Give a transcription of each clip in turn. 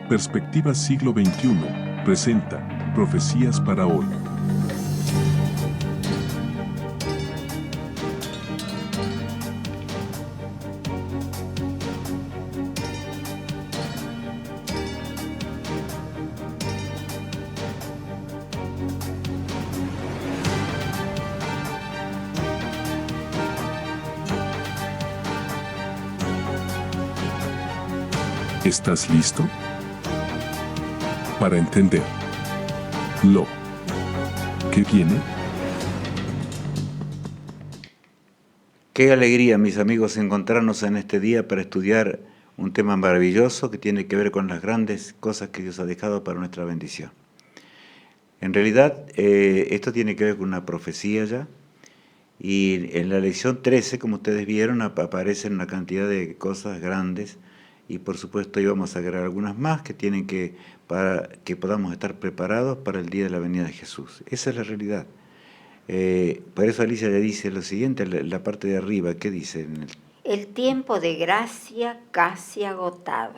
Perspectiva Siglo XXI presenta Profecías para hoy. ¿Estás listo? Para entender lo que viene. Qué alegría, mis amigos, encontrarnos en este día para estudiar un tema maravilloso que tiene que ver con las grandes cosas que Dios ha dejado para nuestra bendición. En realidad, esto tiene que ver con una profecía ya, y en la lección 13, como ustedes vieron, aparecen una cantidad de cosas grandes, y por supuesto íbamos a agregar algunas más que tienen que, para que podamos estar preparados para el día de la venida de Jesús. Esa es la realidad. Por eso Alicia le dice lo siguiente, la parte de arriba, ¿qué dice? El tiempo de gracia casi agotado.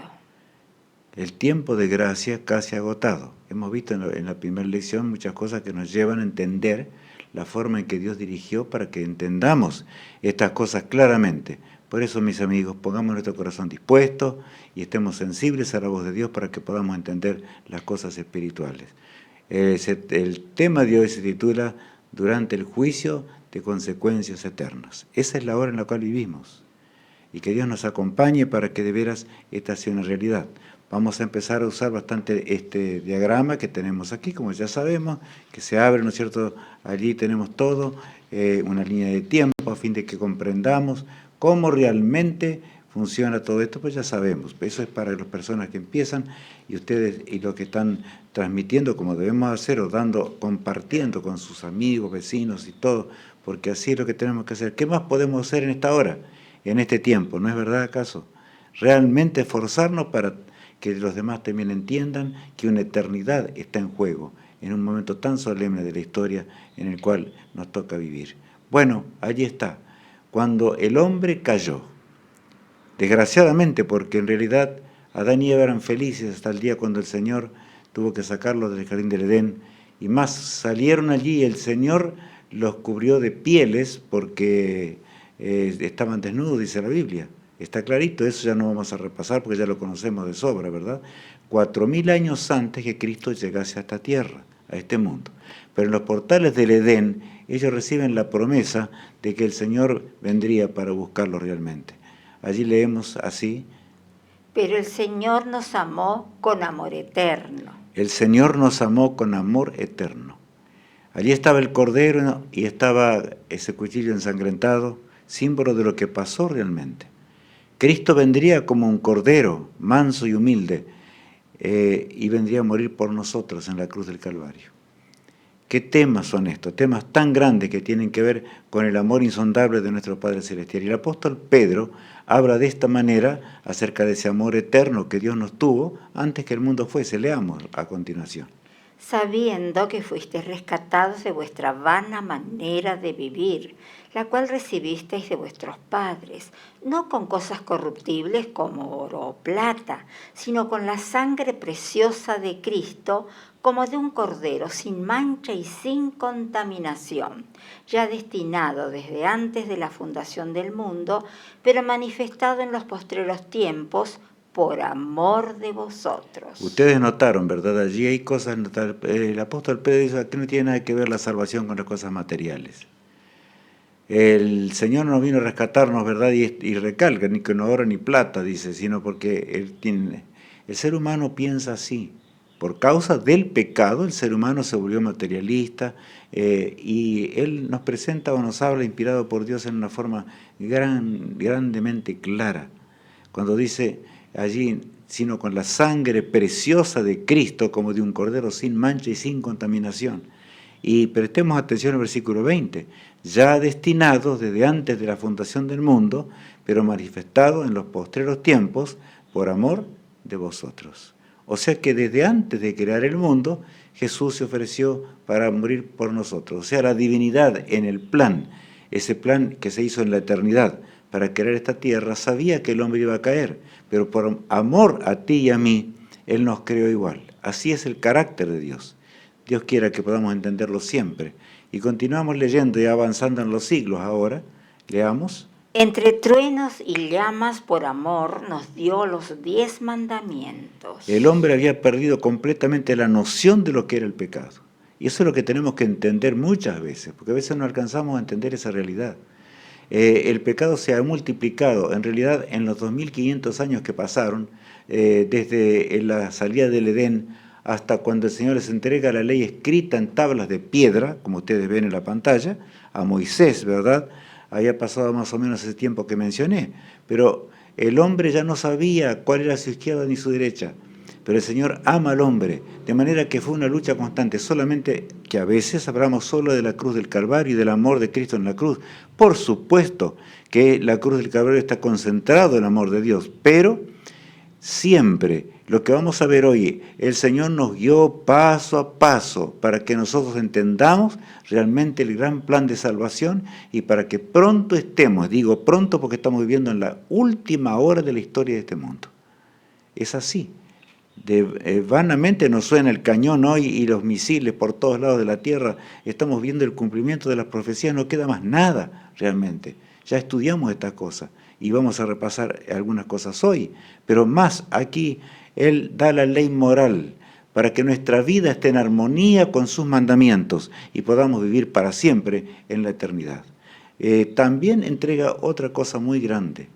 El tiempo de gracia casi agotado. Hemos visto en la primera lección muchas cosas que nos llevan a entender la forma en que Dios dirigió para que entendamos estas cosas claramente. Por eso, mis amigos, pongamos nuestro corazón dispuesto y estemos sensibles a la voz de Dios para que podamos entender las cosas espirituales. El tema de hoy se titula Durante el juicio de consecuencias eternas. Esa es la hora en la cual vivimos. Y que Dios nos acompañe para que de veras esta sea una realidad. Vamos a empezar a usar bastante este diagrama que tenemos aquí, como ya sabemos, que se abre, ¿no es cierto? Allí tenemos todo, una línea de tiempo a fin de que comprendamos cómo realmente funciona todo esto, pues ya sabemos. Eso es para las personas que empiezan y ustedes y los que están transmitiendo como debemos hacer o compartiendo con sus amigos, vecinos y todo, porque así es lo que tenemos que hacer. ¿Qué más podemos hacer en esta hora, en este tiempo? ¿No es verdad acaso? Realmente esforzarnos para que los demás también entiendan que una eternidad está en juego, en un momento tan solemne de la historia en el cual nos toca vivir. Bueno, allí está. Cuando el hombre cayó, desgraciadamente, porque en realidad Adán y Eva eran felices hasta el día cuando el Señor tuvo que sacarlos del jardín del Edén, y más salieron allí y el Señor los cubrió de pieles porque estaban desnudos, dice la Biblia. Está clarito, eso ya no vamos a repasar porque ya lo conocemos de sobra, ¿verdad? 4000 años antes que Cristo llegase a esta tierra, a este mundo. Pero en los portales del Edén, ellos reciben la promesa de que el Señor vendría para buscarlos realmente. Allí leemos así. Pero el Señor nos amó con amor eterno. El Señor nos amó con amor eterno. Allí estaba el Cordero y estaba ese cuchillo ensangrentado, símbolo de lo que pasó realmente. Cristo vendría como un Cordero, manso y humilde, y vendría a morir por nosotros en la cruz del Calvario. ¿Qué temas son estos? Temas tan grandes que tienen que ver con el amor insondable de nuestro Padre Celestial. Y el apóstol Pedro habla de esta manera acerca de ese amor eterno que Dios nos tuvo antes que el mundo fuese. Leamos a continuación. Sabiendo que fuisteis rescatados de vuestra vana manera de vivir, la cual recibisteis de vuestros padres, no con cosas corruptibles como oro o plata, sino con la sangre preciosa de Cristo, como de un cordero sin mancha y sin contaminación, ya destinado desde antes de la fundación del mundo, pero manifestado en los postreros tiempos, por amor de vosotros. Ustedes notaron, ¿verdad? Allí hay cosas, el apóstol Pedro dice que no tiene nada que ver la salvación con las cosas materiales. El Señor no vino a rescatarnos, ¿verdad? Y recalca, ni con oro ni plata, dice, sino porque el ser humano piensa así. Por causa del pecado, el ser humano se volvió materialista y Él nos presenta o nos habla inspirado por Dios en una forma grandemente clara. Cuando dice allí, sino con la sangre preciosa de Cristo como de un cordero sin mancha y sin contaminación. Y prestemos atención al versículo 20, ya destinados desde antes de la fundación del mundo, pero manifestados en los postreros tiempos por amor de vosotros. O sea que desde antes de crear el mundo, Jesús se ofreció para morir por nosotros. O sea, la divinidad en el plan, ese plan que se hizo en la eternidad, para crear esta tierra, sabía que el hombre iba a caer, pero por amor a ti y a mí, Él nos creó igual. Así es el carácter de Dios. Dios quiera que podamos entenderlo siempre. Y continuamos leyendo y avanzando en los siglos ahora. Leamos. Entre truenos y llamas por amor nos dio los 10 mandamientos. El hombre había perdido completamente la noción de lo que era el pecado. Y eso es lo que tenemos que entender muchas veces, porque a veces no alcanzamos a entender esa realidad. El pecado se ha multiplicado, en realidad en los 2500 años que pasaron, desde la salida del Edén hasta cuando el Señor les entrega la ley escrita en tablas de piedra, como ustedes ven en la pantalla, a Moisés, ¿verdad? Había pasado más o menos ese tiempo que mencioné, pero el hombre ya no sabía cuál era su izquierda ni su derecha, pero el Señor ama al hombre, de manera que fue una lucha constante, solamente que a veces hablamos solo de la cruz del Calvario y del amor de Cristo en la cruz. Por supuesto que la cruz del Calvario está concentrado en el amor de Dios, pero siempre, lo que vamos a ver hoy, el Señor nos guió paso a paso para que nosotros entendamos realmente el gran plan de salvación y para que pronto estemos, digo pronto porque estamos viviendo en la última hora de la historia de este mundo. Es así. Vanamente nos suena el cañón hoy y los misiles por todos lados de la tierra. Estamos viendo el cumplimiento de las profecías, no queda más nada realmente. Ya estudiamos estas cosas y vamos a repasar algunas cosas hoy, pero más aquí Él da la ley moral para que nuestra vida esté en armonía con sus mandamientos y podamos vivir para siempre en la eternidad. También entrega otra cosa muy grande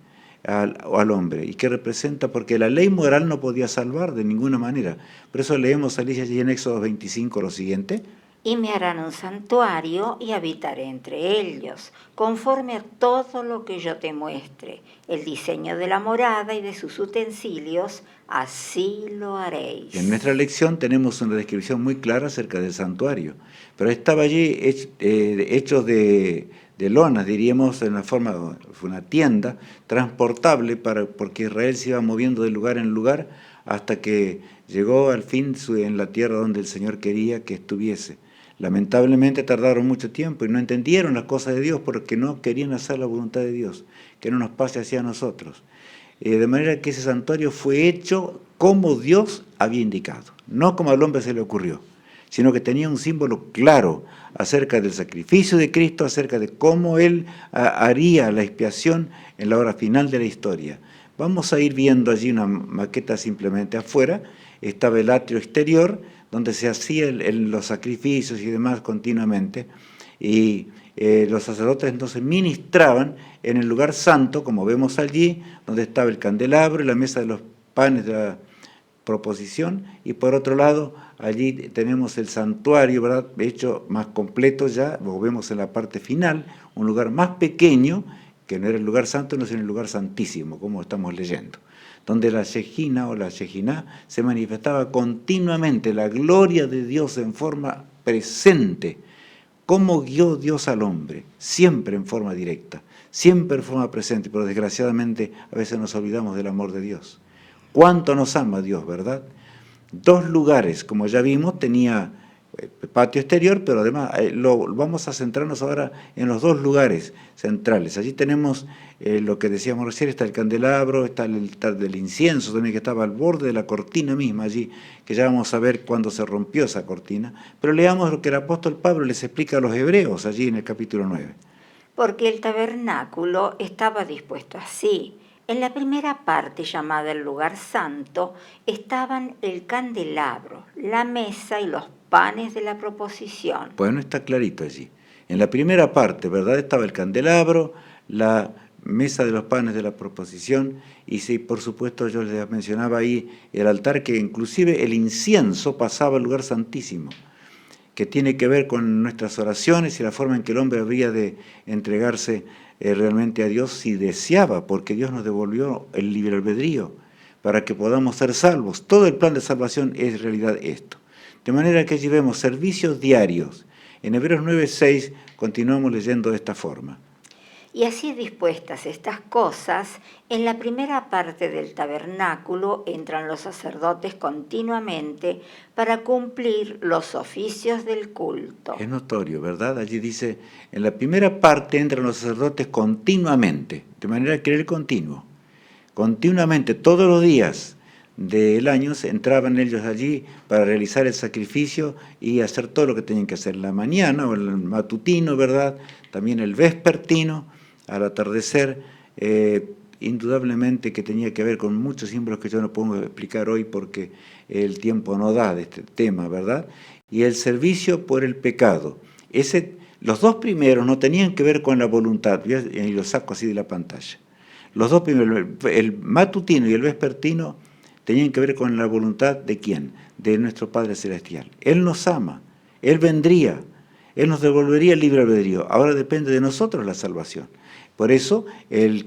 al hombre y que representa, porque la ley moral no podía salvar de ninguna manera. Por eso leemos allí en Éxodo 25 lo siguiente. Y me harán un santuario y habitaré entre ellos, conforme a todo lo que yo te muestre. El diseño de la morada y de sus utensilios, así lo haréis. En nuestra lección tenemos una descripción muy clara acerca del santuario, pero estaba allí hecho de lonas, diríamos, en la forma, fue una tienda transportable porque Israel se iba moviendo de lugar en lugar hasta que llegó al fin en la tierra donde el Señor quería que estuviese. Lamentablemente tardaron mucho tiempo y no entendieron las cosas de Dios porque no querían hacer la voluntad de Dios, que no nos pase hacia nosotros. De manera que ese santuario fue hecho como Dios había indicado, no como al hombre se le ocurrió, sino que tenía un símbolo claro acerca del sacrificio de Cristo, acerca de cómo Él haría la expiación en la hora final de la historia. Vamos a ir viendo allí una maqueta simplemente afuera. Estaba el atrio exterior, donde se hacían los sacrificios y demás continuamente, y los sacerdotes entonces ministraban en el lugar santo, como vemos allí, donde estaba el candelabro y la mesa de los panes de la proposición, y por otro lado, allí tenemos el santuario, ¿verdad?, hecho más completo ya, lo vemos en la parte final, un lugar más pequeño, que no era el lugar santo, no sino el lugar santísimo, como estamos leyendo, donde la Shejina o la Shejiná se manifestaba continuamente, la gloria de Dios en forma presente. ¿Cómo guió Dios al hombre? Siempre en forma directa, siempre en forma presente, pero desgraciadamente a veces nos olvidamos del amor de Dios. ¿Cuánto nos ama Dios, verdad? 2 lugares, como ya vimos, tenía patio exterior, pero además vamos a centrarnos ahora en los 2 lugares centrales. Allí tenemos lo que decíamos recién, está el candelabro, está el altar del incienso también, que estaba al borde de la cortina misma allí, que ya vamos a ver cuándo se rompió esa cortina. Pero leamos lo que el apóstol Pablo les explica a los hebreos allí en el capítulo 9. Porque el tabernáculo estaba dispuesto así. En la primera parte, llamada el lugar santo, estaban el candelabro, la mesa y los panes de la proposición. Bueno, está clarito allí. En la primera parte, ¿verdad?, estaba el candelabro, la mesa de los panes de la proposición, y sí, por supuesto, yo les mencionaba ahí el altar, que inclusive el incienso pasaba al lugar santísimo, que tiene que ver con nuestras oraciones y la forma en que el hombre habría de entregarse realmente a Dios si deseaba, porque Dios nos devolvió el libre albedrío para que podamos ser salvos. Todo el plan de salvación es en realidad esto. De manera que allí vemos servicios diarios. En Hebreos 9:6 continuamos leyendo de esta forma. Y así dispuestas estas cosas, en la primera parte del tabernáculo entran los sacerdotes continuamente para cumplir los oficios del culto. Es notorio, ¿verdad? Allí dice, en la primera parte entran los sacerdotes continuamente, de manera que era el continuo. Continuamente, todos los días, del año entraban ellos allí para realizar el sacrificio y hacer todo lo que tenían que hacer, la mañana o el matutino, ¿verdad? También el vespertino, al atardecer, indudablemente que tenía que ver con muchos símbolos que yo no puedo explicar hoy porque el tiempo no da de este tema, ¿verdad? Y el servicio por el pecado. Los dos primeros no tenían que ver con la voluntad, y lo saco así de la pantalla. Los dos primeros, el matutino y el vespertino, tenían que ver con la voluntad ¿de quién? De nuestro Padre Celestial. Él nos ama, Él vendría, Él nos devolvería el libre albedrío. Ahora depende de nosotros la salvación. Por eso, el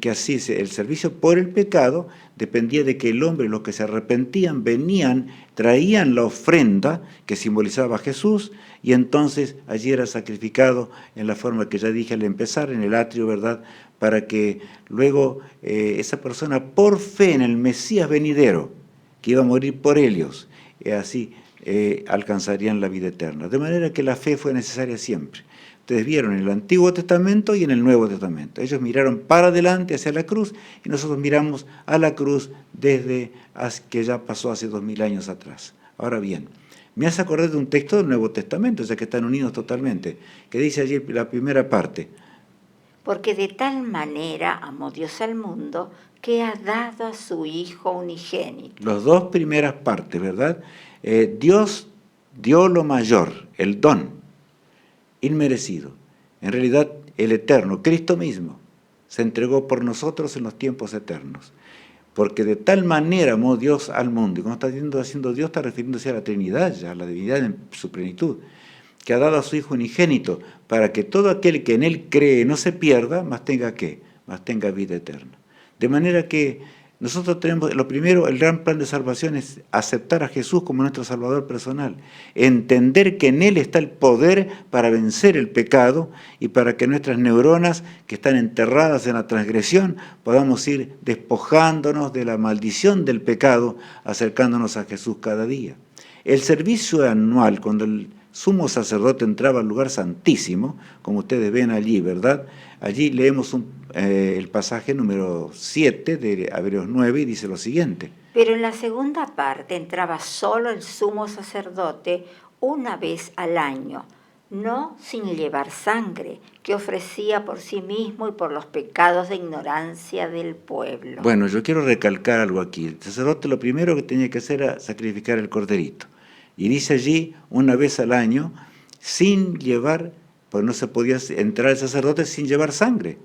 servicio por el pecado dependía de que el hombre, los que se arrepentían, venían, traían la ofrenda que simbolizaba a Jesús, y entonces allí era sacrificado en la forma que ya dije al empezar, en el atrio, ¿verdad?, para que luego esa persona, por fe en el Mesías venidero, que iba a morir por ellos, así alcanzarían la vida eterna. De manera que la fe fue necesaria siempre. Ustedes vieron en el Antiguo Testamento y en el Nuevo Testamento. Ellos miraron para adelante hacia la cruz y nosotros miramos a la cruz desde que ya pasó hace 2000 años atrás. Ahora bien, me hace acordar de un texto del Nuevo Testamento, ya que están unidos totalmente, que dice allí la primera parte. Porque de tal manera amó Dios al mundo que ha dado a su Hijo unigénito. Las dos primeras partes, ¿verdad? Dios dio lo mayor, el don inmerecido. En realidad, el Eterno, Cristo mismo, se entregó por nosotros en los tiempos eternos. Porque de tal manera amó Dios al mundo, y cuando está haciendo Dios, está refiriéndose a la Trinidad, ya a la divinidad en su plenitud, que ha dado a su Hijo unigénito, para que todo aquel que en Él cree no se pierda, mas tenga ¿qué? Mas tenga vida eterna. De manera que nosotros tenemos, lo primero, el gran plan de salvación es aceptar a Jesús como nuestro Salvador personal, entender que en Él está el poder para vencer el pecado y para que nuestras neuronas que están enterradas en la transgresión podamos ir despojándonos de la maldición del pecado, acercándonos a Jesús cada día. El servicio anual, cuando el sumo sacerdote entraba al lugar santísimo, como ustedes ven allí, ¿verdad? Allí leemos el pasaje número 7 de Hebreos 9 y dice lo siguiente. Pero en la segunda parte entraba solo el sumo sacerdote una vez al año, no sin llevar sangre, que ofrecía por sí mismo y por los pecados de ignorancia del pueblo. Bueno, yo quiero recalcar algo aquí. El sacerdote lo primero que tenía que hacer era sacrificar el corderito. Y dice allí, una vez al año, sin llevar, pues no se podía entrar el sacerdote sin llevar sangre,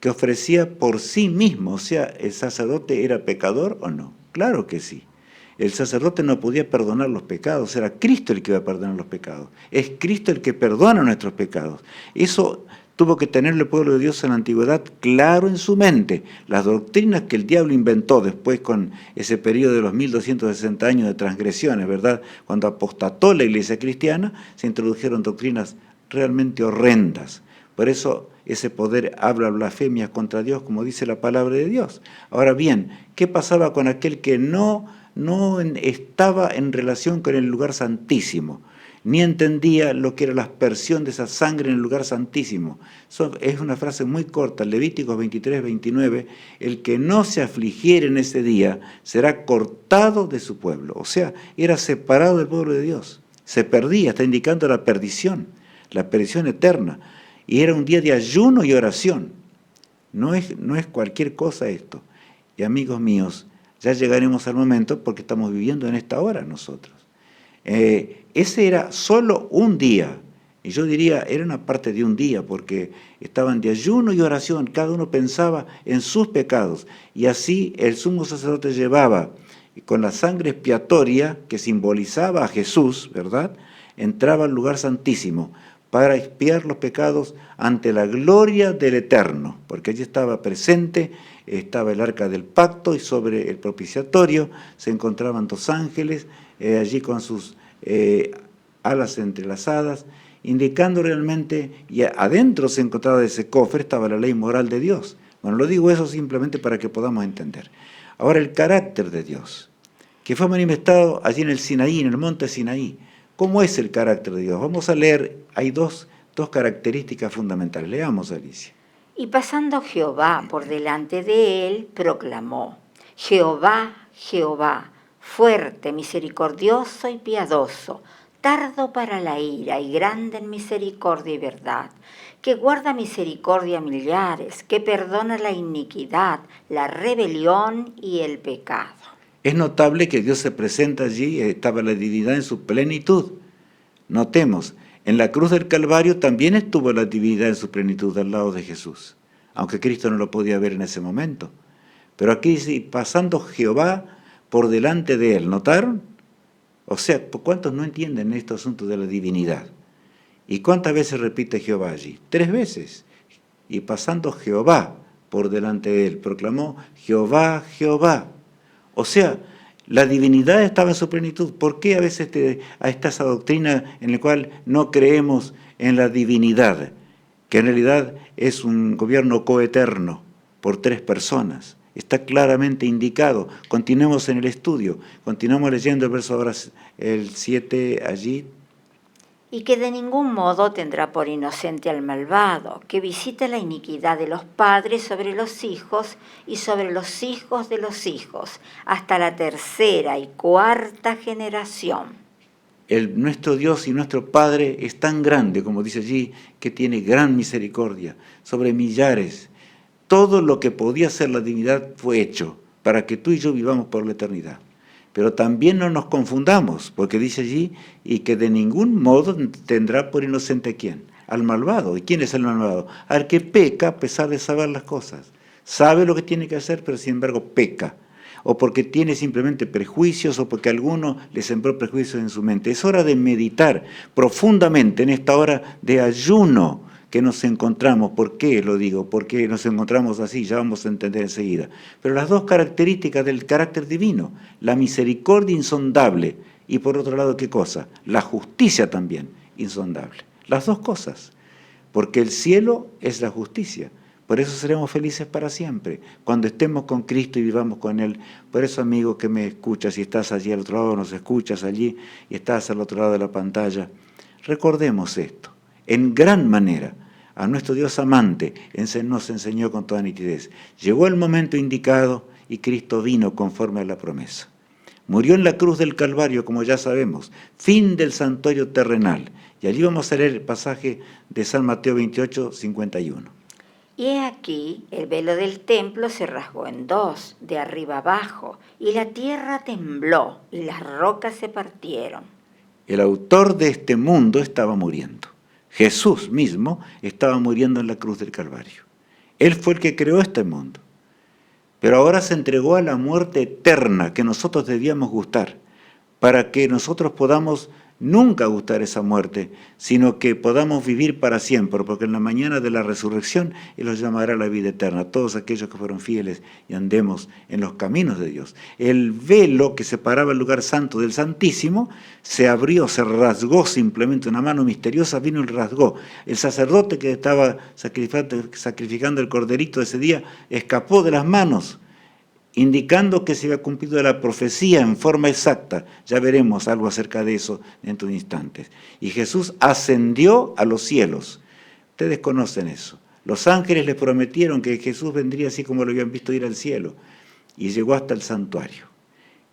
que ofrecía por sí mismo. O sea, ¿el sacerdote era pecador o no? Claro que sí. El sacerdote no podía perdonar los pecados, era Cristo el que iba a perdonar los pecados. Es Cristo el que perdona nuestros pecados. Eso tuvo que tener el pueblo de Dios en la antigüedad claro en su mente. Las doctrinas que el diablo inventó después con ese periodo de los 1260 años de transgresiones, ¿verdad? Cuando apostató la iglesia cristiana, se introdujeron doctrinas realmente horrendas. Por eso ese poder habla blasfemias contra Dios, como dice la palabra de Dios. Ahora bien, ¿qué pasaba con aquel que no estaba en relación con el lugar santísimo, ni entendía lo que era la aspersión de esa sangre en el lugar santísimo? Eso es una frase muy corta, Levíticos 23, 29, el que no se afligiere en ese día será cortado de su pueblo. O sea, era separado del pueblo de Dios, se perdía, está indicando la perdición eterna. Y era un día de ayuno y oración. No es cualquier cosa esto. Y amigos míos, ya llegaremos al momento porque estamos viviendo en esta hora nosotros. Ese era solo un día. Y yo diría, era una parte de un día porque estaban de ayuno y oración. Cada uno pensaba en sus pecados. Y así el sumo sacerdote llevaba con la sangre expiatoria que simbolizaba a Jesús, ¿verdad? Entraba al lugar santísimo para expiar los pecados ante la gloria del Eterno, porque allí estaba presente, estaba el arca del pacto y sobre el propiciatorio se encontraban dos ángeles, allí con sus alas entrelazadas, indicando realmente, y adentro se encontraba de ese cofre, estaba la ley moral de Dios. Bueno, lo digo eso simplemente para que podamos entender. Ahora, el carácter de Dios, que fue manifestado allí en el Sinaí, en el monte Sinaí. ¿Cómo es el carácter de Dios? Vamos a leer, hay dos características fundamentales. Leamos, Alicia. Y pasando Jehová por delante de él, proclamó: Jehová, Jehová, fuerte, misericordioso y piadoso, tardo para la ira y grande en misericordia y verdad, que guarda misericordia a millares, que perdona la iniquidad, la rebelión y el pecado. Es notable que Dios se presenta allí, estaba la divinidad en su plenitud. Notemos, en la cruz del Calvario también estuvo la divinidad en su plenitud al lado de Jesús, aunque Cristo no lo podía ver en ese momento. Pero aquí dice, pasando Jehová por delante de él, ¿notaron? O sea, ¿cuántos no entienden este asunto de la divinidad? ¿Y cuántas veces repite Jehová allí? 3 veces. Y pasando Jehová por delante de él, proclamó Jehová, Jehová. O sea, la divinidad estaba en su plenitud. ¿Por qué a veces está esa doctrina en la cual no creemos en la divinidad? Que en realidad es un gobierno coeterno por 3 personas. Está claramente indicado. Continuemos en el estudio. Continuamos leyendo el verso ahora, el 7 allí. Y que de ningún modo tendrá por inocente al malvado, que visite la iniquidad de los padres sobre los hijos y sobre los hijos de los hijos, hasta la 3ª y 4ª generación. Nuestro Dios y nuestro Padre es tan grande, como dice allí, que tiene gran misericordia sobre millares. Todo lo que podía ser la divinidad fue hecho para que tú y yo vivamos por la eternidad. Pero también no nos confundamos, porque dice allí, y que de ningún modo tendrá por inocente a quién, al malvado. ¿Y quién es el malvado? Al que peca a pesar de saber las cosas. Sabe lo que tiene que hacer, pero sin embargo peca. O porque tiene simplemente prejuicios, o porque alguno le sembró prejuicios en su mente. Es hora de meditar profundamente en esta hora de ayuno que nos encontramos. ¿Por qué lo digo? ¿Por qué nos encontramos así? Ya vamos a entender enseguida. Pero las 2 características del carácter divino, la misericordia insondable y por otro lado, ¿qué cosa? La justicia también insondable. Las 2 cosas, porque el cielo es la justicia. Por eso seremos felices para siempre, cuando estemos con Cristo y vivamos con Él. Por eso, amigo que me escuchas, si estás allí al otro lado, nos escuchas allí y estás al otro lado de la pantalla, recordemos esto, en gran manera. A nuestro Dios amante nos enseñó con toda nitidez. Llegó el momento indicado y Cristo vino conforme a la promesa. Murió en la cruz del Calvario, como ya sabemos, fin del santuario terrenal. Y allí vamos a leer el pasaje de San Mateo 28, 51. Y he aquí, el velo del templo se rasgó en 2, de arriba abajo, y la tierra tembló, y las rocas se partieron. El autor de este mundo estaba muriendo. Jesús mismo estaba muriendo en la cruz del Calvario. Él fue el que creó este mundo. Pero ahora se entregó a la muerte eterna que nosotros debíamos gustar, para que nosotros podamos nunca gustar esa muerte, sino que podamos vivir para siempre, porque en la mañana de la resurrección Él los llamará a la vida eterna, todos aquellos que fueron fieles y andemos en los caminos de Dios. El velo que separaba el lugar santo del santísimo se abrió, se rasgó simplemente, una mano misteriosa vino y rasgó. El sacerdote que estaba sacrificando el corderito ese día escapó de las manos, indicando que se había cumplido la profecía en forma exacta. Ya veremos algo acerca de eso dentro de instantes. Y Jesús ascendió a los cielos. Ustedes conocen eso. Los ángeles les prometieron que Jesús vendría así como lo habían visto ir al cielo. Y llegó hasta el santuario.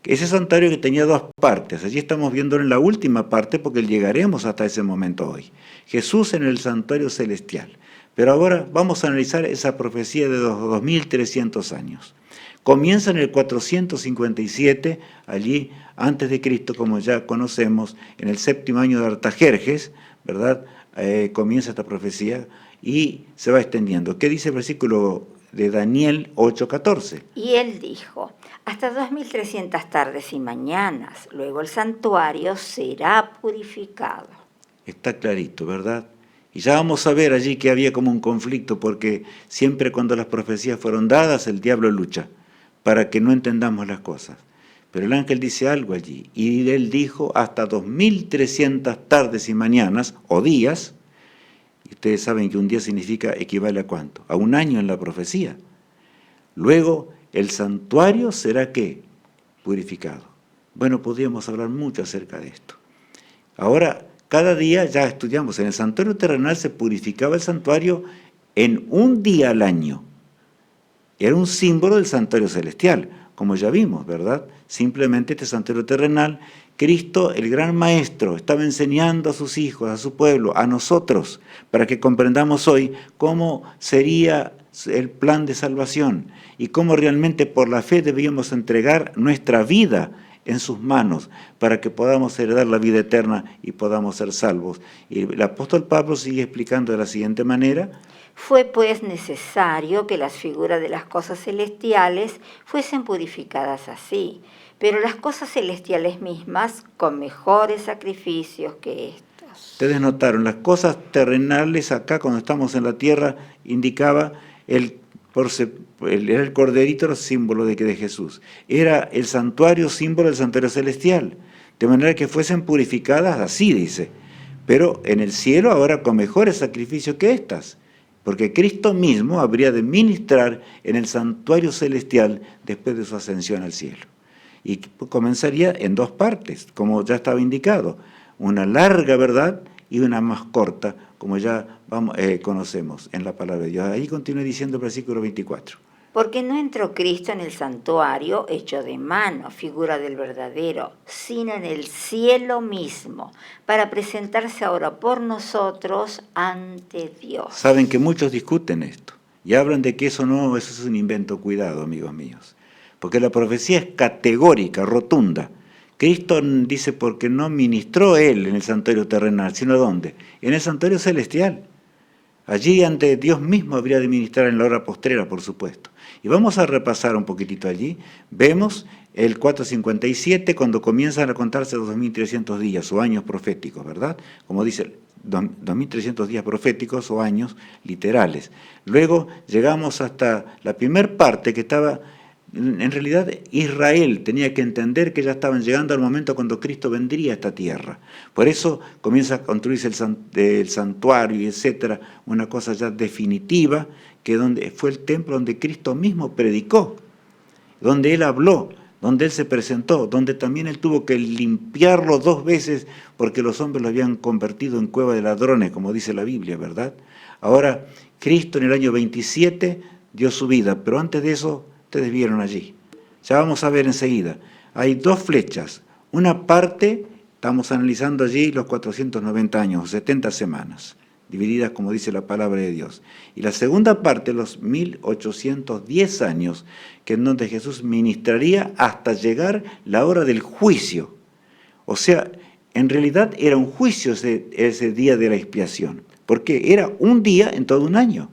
Ese santuario que tenía 2 partes. Allí estamos viéndolo en la última parte porque llegaremos hasta ese momento hoy. Jesús en el santuario celestial. Pero ahora vamos a analizar esa profecía de 2300 años. Comienza en el 457, allí antes de Cristo, como ya conocemos, en el 7º año de Artajerjes, ¿verdad? Comienza esta profecía y se va extendiendo. ¿Qué dice el versículo de Daniel 8:14? Y él dijo, hasta 2300 tardes y mañanas, luego el santuario será purificado. Está clarito, ¿verdad? Y ya vamos a ver allí que había como un conflicto, porque siempre cuando las profecías fueron dadas, el diablo lucha para que no entendamos las cosas. Pero el ángel dice algo allí, y él dijo hasta 2300 tardes y mañanas, o días, y ustedes saben que un día significa, equivale a ¿cuánto? A un año en la profecía. Luego, el santuario será ¿qué? Purificado. Bueno, podríamos hablar mucho acerca de esto. Ahora, cada día ya estudiamos, en el santuario terrenal se purificaba el santuario en un día al año. Era un símbolo del santuario celestial, como ya vimos, ¿verdad? Simplemente este santuario terrenal, Cristo, el gran maestro, estaba enseñando a sus hijos, a su pueblo, a nosotros, para que comprendamos hoy cómo sería el plan de salvación y cómo realmente por la fe debíamos entregar nuestra vida en sus manos para que podamos heredar la vida eterna y podamos ser salvos. Y el apóstol Pablo sigue explicando de la siguiente manera: Fue pues necesario que las figuras de las cosas celestiales fuesen purificadas así, pero las cosas celestiales mismas con mejores sacrificios que estos. Ustedes notaron, las cosas terrenales acá cuando estamos en la tierra indicaba era el corderito, era símbolo de Jesús. Era el santuario, símbolo del santuario celestial. De manera que fuesen purificadas así, dice. Pero en el cielo ahora con mejores sacrificios que estas. Porque Cristo mismo habría de ministrar en el santuario celestial después de su ascensión al cielo. Y comenzaría en dos partes, como ya estaba indicado. Una larga verdad y una más corta, como ya conocemos en la palabra de Dios. Ahí continúa diciendo el versículo 24. Porque no entró Cristo en el santuario hecho de mano, figura del verdadero, sino en el cielo mismo, para presentarse ahora por nosotros ante Dios. Saben que muchos discuten esto y hablan de que eso es un invento. Cuidado, amigos míos, porque la profecía es categórica, rotunda. Cristo dice porque no ministró Él en el santuario terrenal, sino ¿dónde? En el santuario celestial. Allí ante Dios mismo habría de ministrar en la hora postrera, por supuesto. Y vamos a repasar un poquitito allí. Vemos el 457 cuando comienzan a contarse los 2300 días o años proféticos, ¿verdad? Como dice, 2300 días proféticos o años literales. Luego llegamos hasta la primer parte que estaba. En realidad Israel tenía que entender que ya estaban llegando al momento cuando Cristo vendría a esta tierra. Por eso comienza a construirse el santuario, etcétera, una cosa ya definitiva, que fue el templo donde Cristo mismo predicó, donde Él habló, donde Él se presentó, donde también Él tuvo que limpiarlo 2 veces porque los hombres lo habían convertido en cueva de ladrones, como dice la Biblia, ¿verdad? Ahora, Cristo en el año 27 dio su vida, pero antes de eso, ustedes vieron allí. Ya vamos a ver enseguida. Hay 2 flechas. Una parte, estamos analizando allí los 490 años, 70 semanas, divididas como dice la palabra de Dios. Y la segunda parte, los 1810 años, que en donde Jesús ministraría hasta llegar la hora del juicio. O sea, en realidad era un juicio ese día de la expiación, porque era un día en todo un año.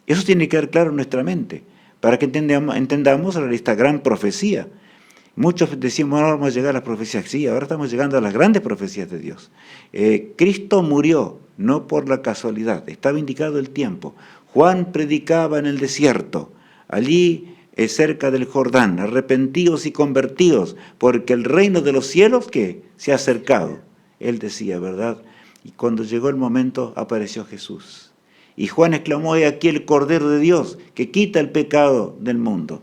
Eso tiene que quedar claro en nuestra mente, para que entendamos esta gran profecía. Muchos decimos, ahora vamos a llegar a las profecías. Sí, ahora estamos llegando a las grandes profecías de Dios. Cristo murió, no por la casualidad, estaba indicado el tiempo. Juan predicaba en el desierto, allí cerca del Jordán, arrepentidos y convertidos, porque el reino de los cielos, ¿qué? Se ha acercado. Él decía, ¿verdad? Y cuando llegó el momento, apareció Jesús. Y Juan exclamó, he aquí el Cordero de Dios, que quita el pecado del mundo.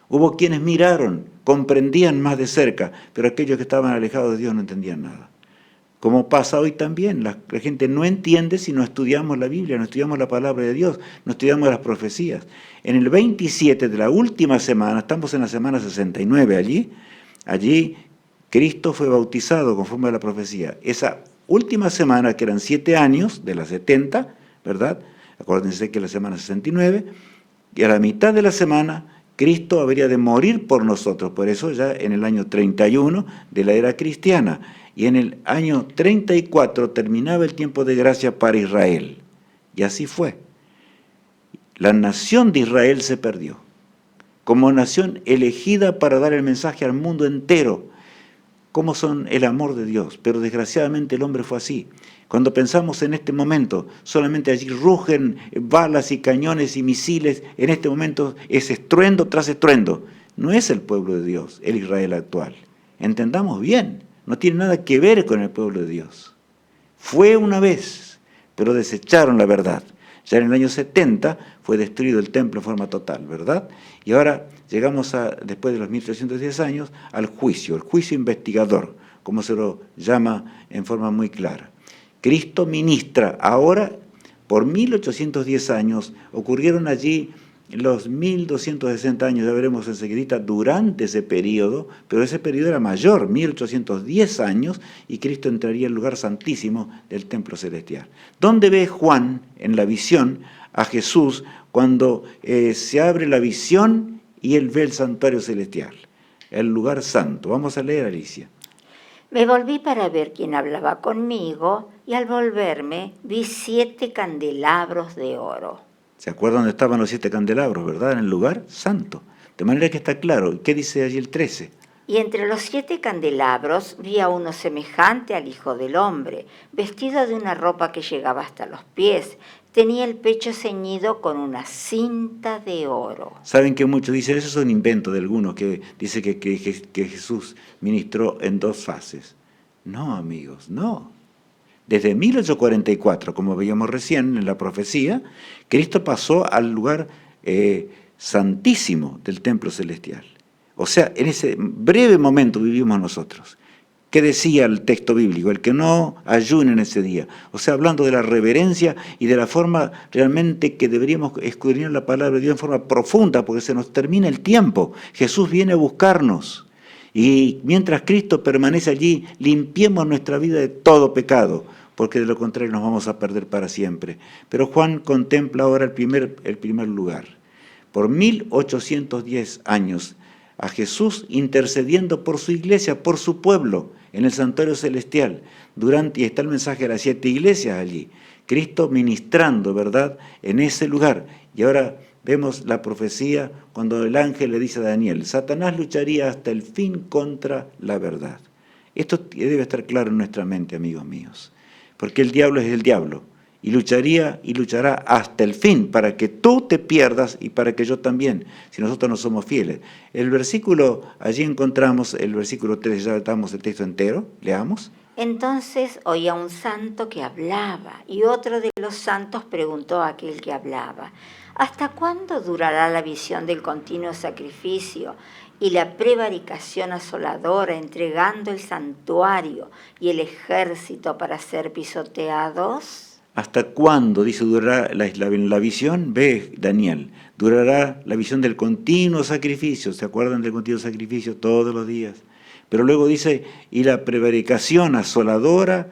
Hubo quienes miraron, comprendían más de cerca, pero aquellos que estaban alejados de Dios no entendían nada. Como pasa hoy también, la gente no entiende si no estudiamos la Biblia, no estudiamos la palabra de Dios, no estudiamos las profecías. En el 27 de la última semana, estamos en la semana 69 allí Cristo fue bautizado conforme a la profecía. Esa última semana, que eran 7 años de las 70, ¿verdad? Acuérdense que la semana 69, y a la mitad de la semana, Cristo habría de morir por nosotros. Por eso ya en el año 31 de la era cristiana, y en el año 34 terminaba el tiempo de gracia para Israel. Y así fue. La nación de Israel se perdió, como nación elegida para dar el mensaje al mundo entero, como son el amor de Dios. Pero desgraciadamente el hombre fue así. Cuando pensamos en este momento, solamente allí rugen balas y cañones y misiles, en este momento es estruendo tras estruendo. No es el pueblo de Dios, el Israel actual. Entendamos bien, no tiene nada que ver con el pueblo de Dios. Fue una vez, pero desecharon la verdad. Ya en el año 70 fue destruido el templo en forma total, ¿verdad? Y ahora llegamos después de los 1310 años, al juicio, el juicio investigador, como se lo llama en forma muy clara. Cristo ministra. Ahora, por 1810 años, ocurrieron allí los 1260 años, ya veremos enseguida, durante ese periodo, pero ese periodo era mayor, 1810 años, y Cristo entraría al lugar santísimo del templo celestial. ¿Dónde ve Juan en la visión a Jesús cuando se abre la visión y él ve el santuario celestial, el lugar santo? Vamos a leer, Alicia. Me volví para ver quién hablaba conmigo y al volverme vi 7 candelabros de oro. ¿Se acuerdan dónde estaban los 7 candelabros, verdad? En el lugar santo. De manera que está claro. ¿Qué dice allí el 13? Y entre los 7 candelabros vi a uno semejante al Hijo del Hombre, vestido de una ropa que llegaba hasta los pies. Tenía el pecho ceñido con una cinta de oro. Saben que muchos dicen, eso es un invento de algunos, que dice que Jesús ministró en 2 fases. No, amigos, no. Desde 1844, como veíamos recién en la profecía, Cristo pasó al lugar santísimo del templo celestial. O sea, en ese breve momento vivimos nosotros. ¿Qué decía el texto bíblico? El que no ayune en ese día. O sea, hablando de la reverencia y de la forma realmente que deberíamos escudriñar la palabra de Dios en forma profunda, porque se nos termina el tiempo. Jesús viene a buscarnos. Y mientras Cristo permanece allí, limpiemos nuestra vida de todo pecado, porque de lo contrario nos vamos a perder para siempre. Pero Juan contempla ahora el primer lugar. Por 1810 años, a Jesús intercediendo por su iglesia, por su pueblo, en el santuario celestial. Y está el mensaje de las 7 iglesias allí. Cristo ministrando, ¿verdad?, en ese lugar. Y ahora vemos la profecía cuando el ángel le dice a Daniel, Satanás lucharía hasta el fin contra la verdad. Esto debe estar claro en nuestra mente, amigos míos. Porque el diablo es el diablo. Y luchará hasta el fin para que tú te pierdas y para que yo también, si nosotros no somos fieles. El versículo, allí encontramos el versículo 3, ya damos el texto entero, leamos. Entonces oía un santo que hablaba, y otro de los santos preguntó a aquel que hablaba, ¿hasta cuándo durará la visión del continuo sacrificio y la prevaricación asoladora, entregando el santuario y el ejército para ser pisoteados? ¿Hasta cuándo, dice, durará la visión? Ve, Daniel, durará la visión del continuo sacrificio. ¿Se acuerdan del continuo sacrificio? Todos los días. Pero luego dice, y la prevaricación asoladora,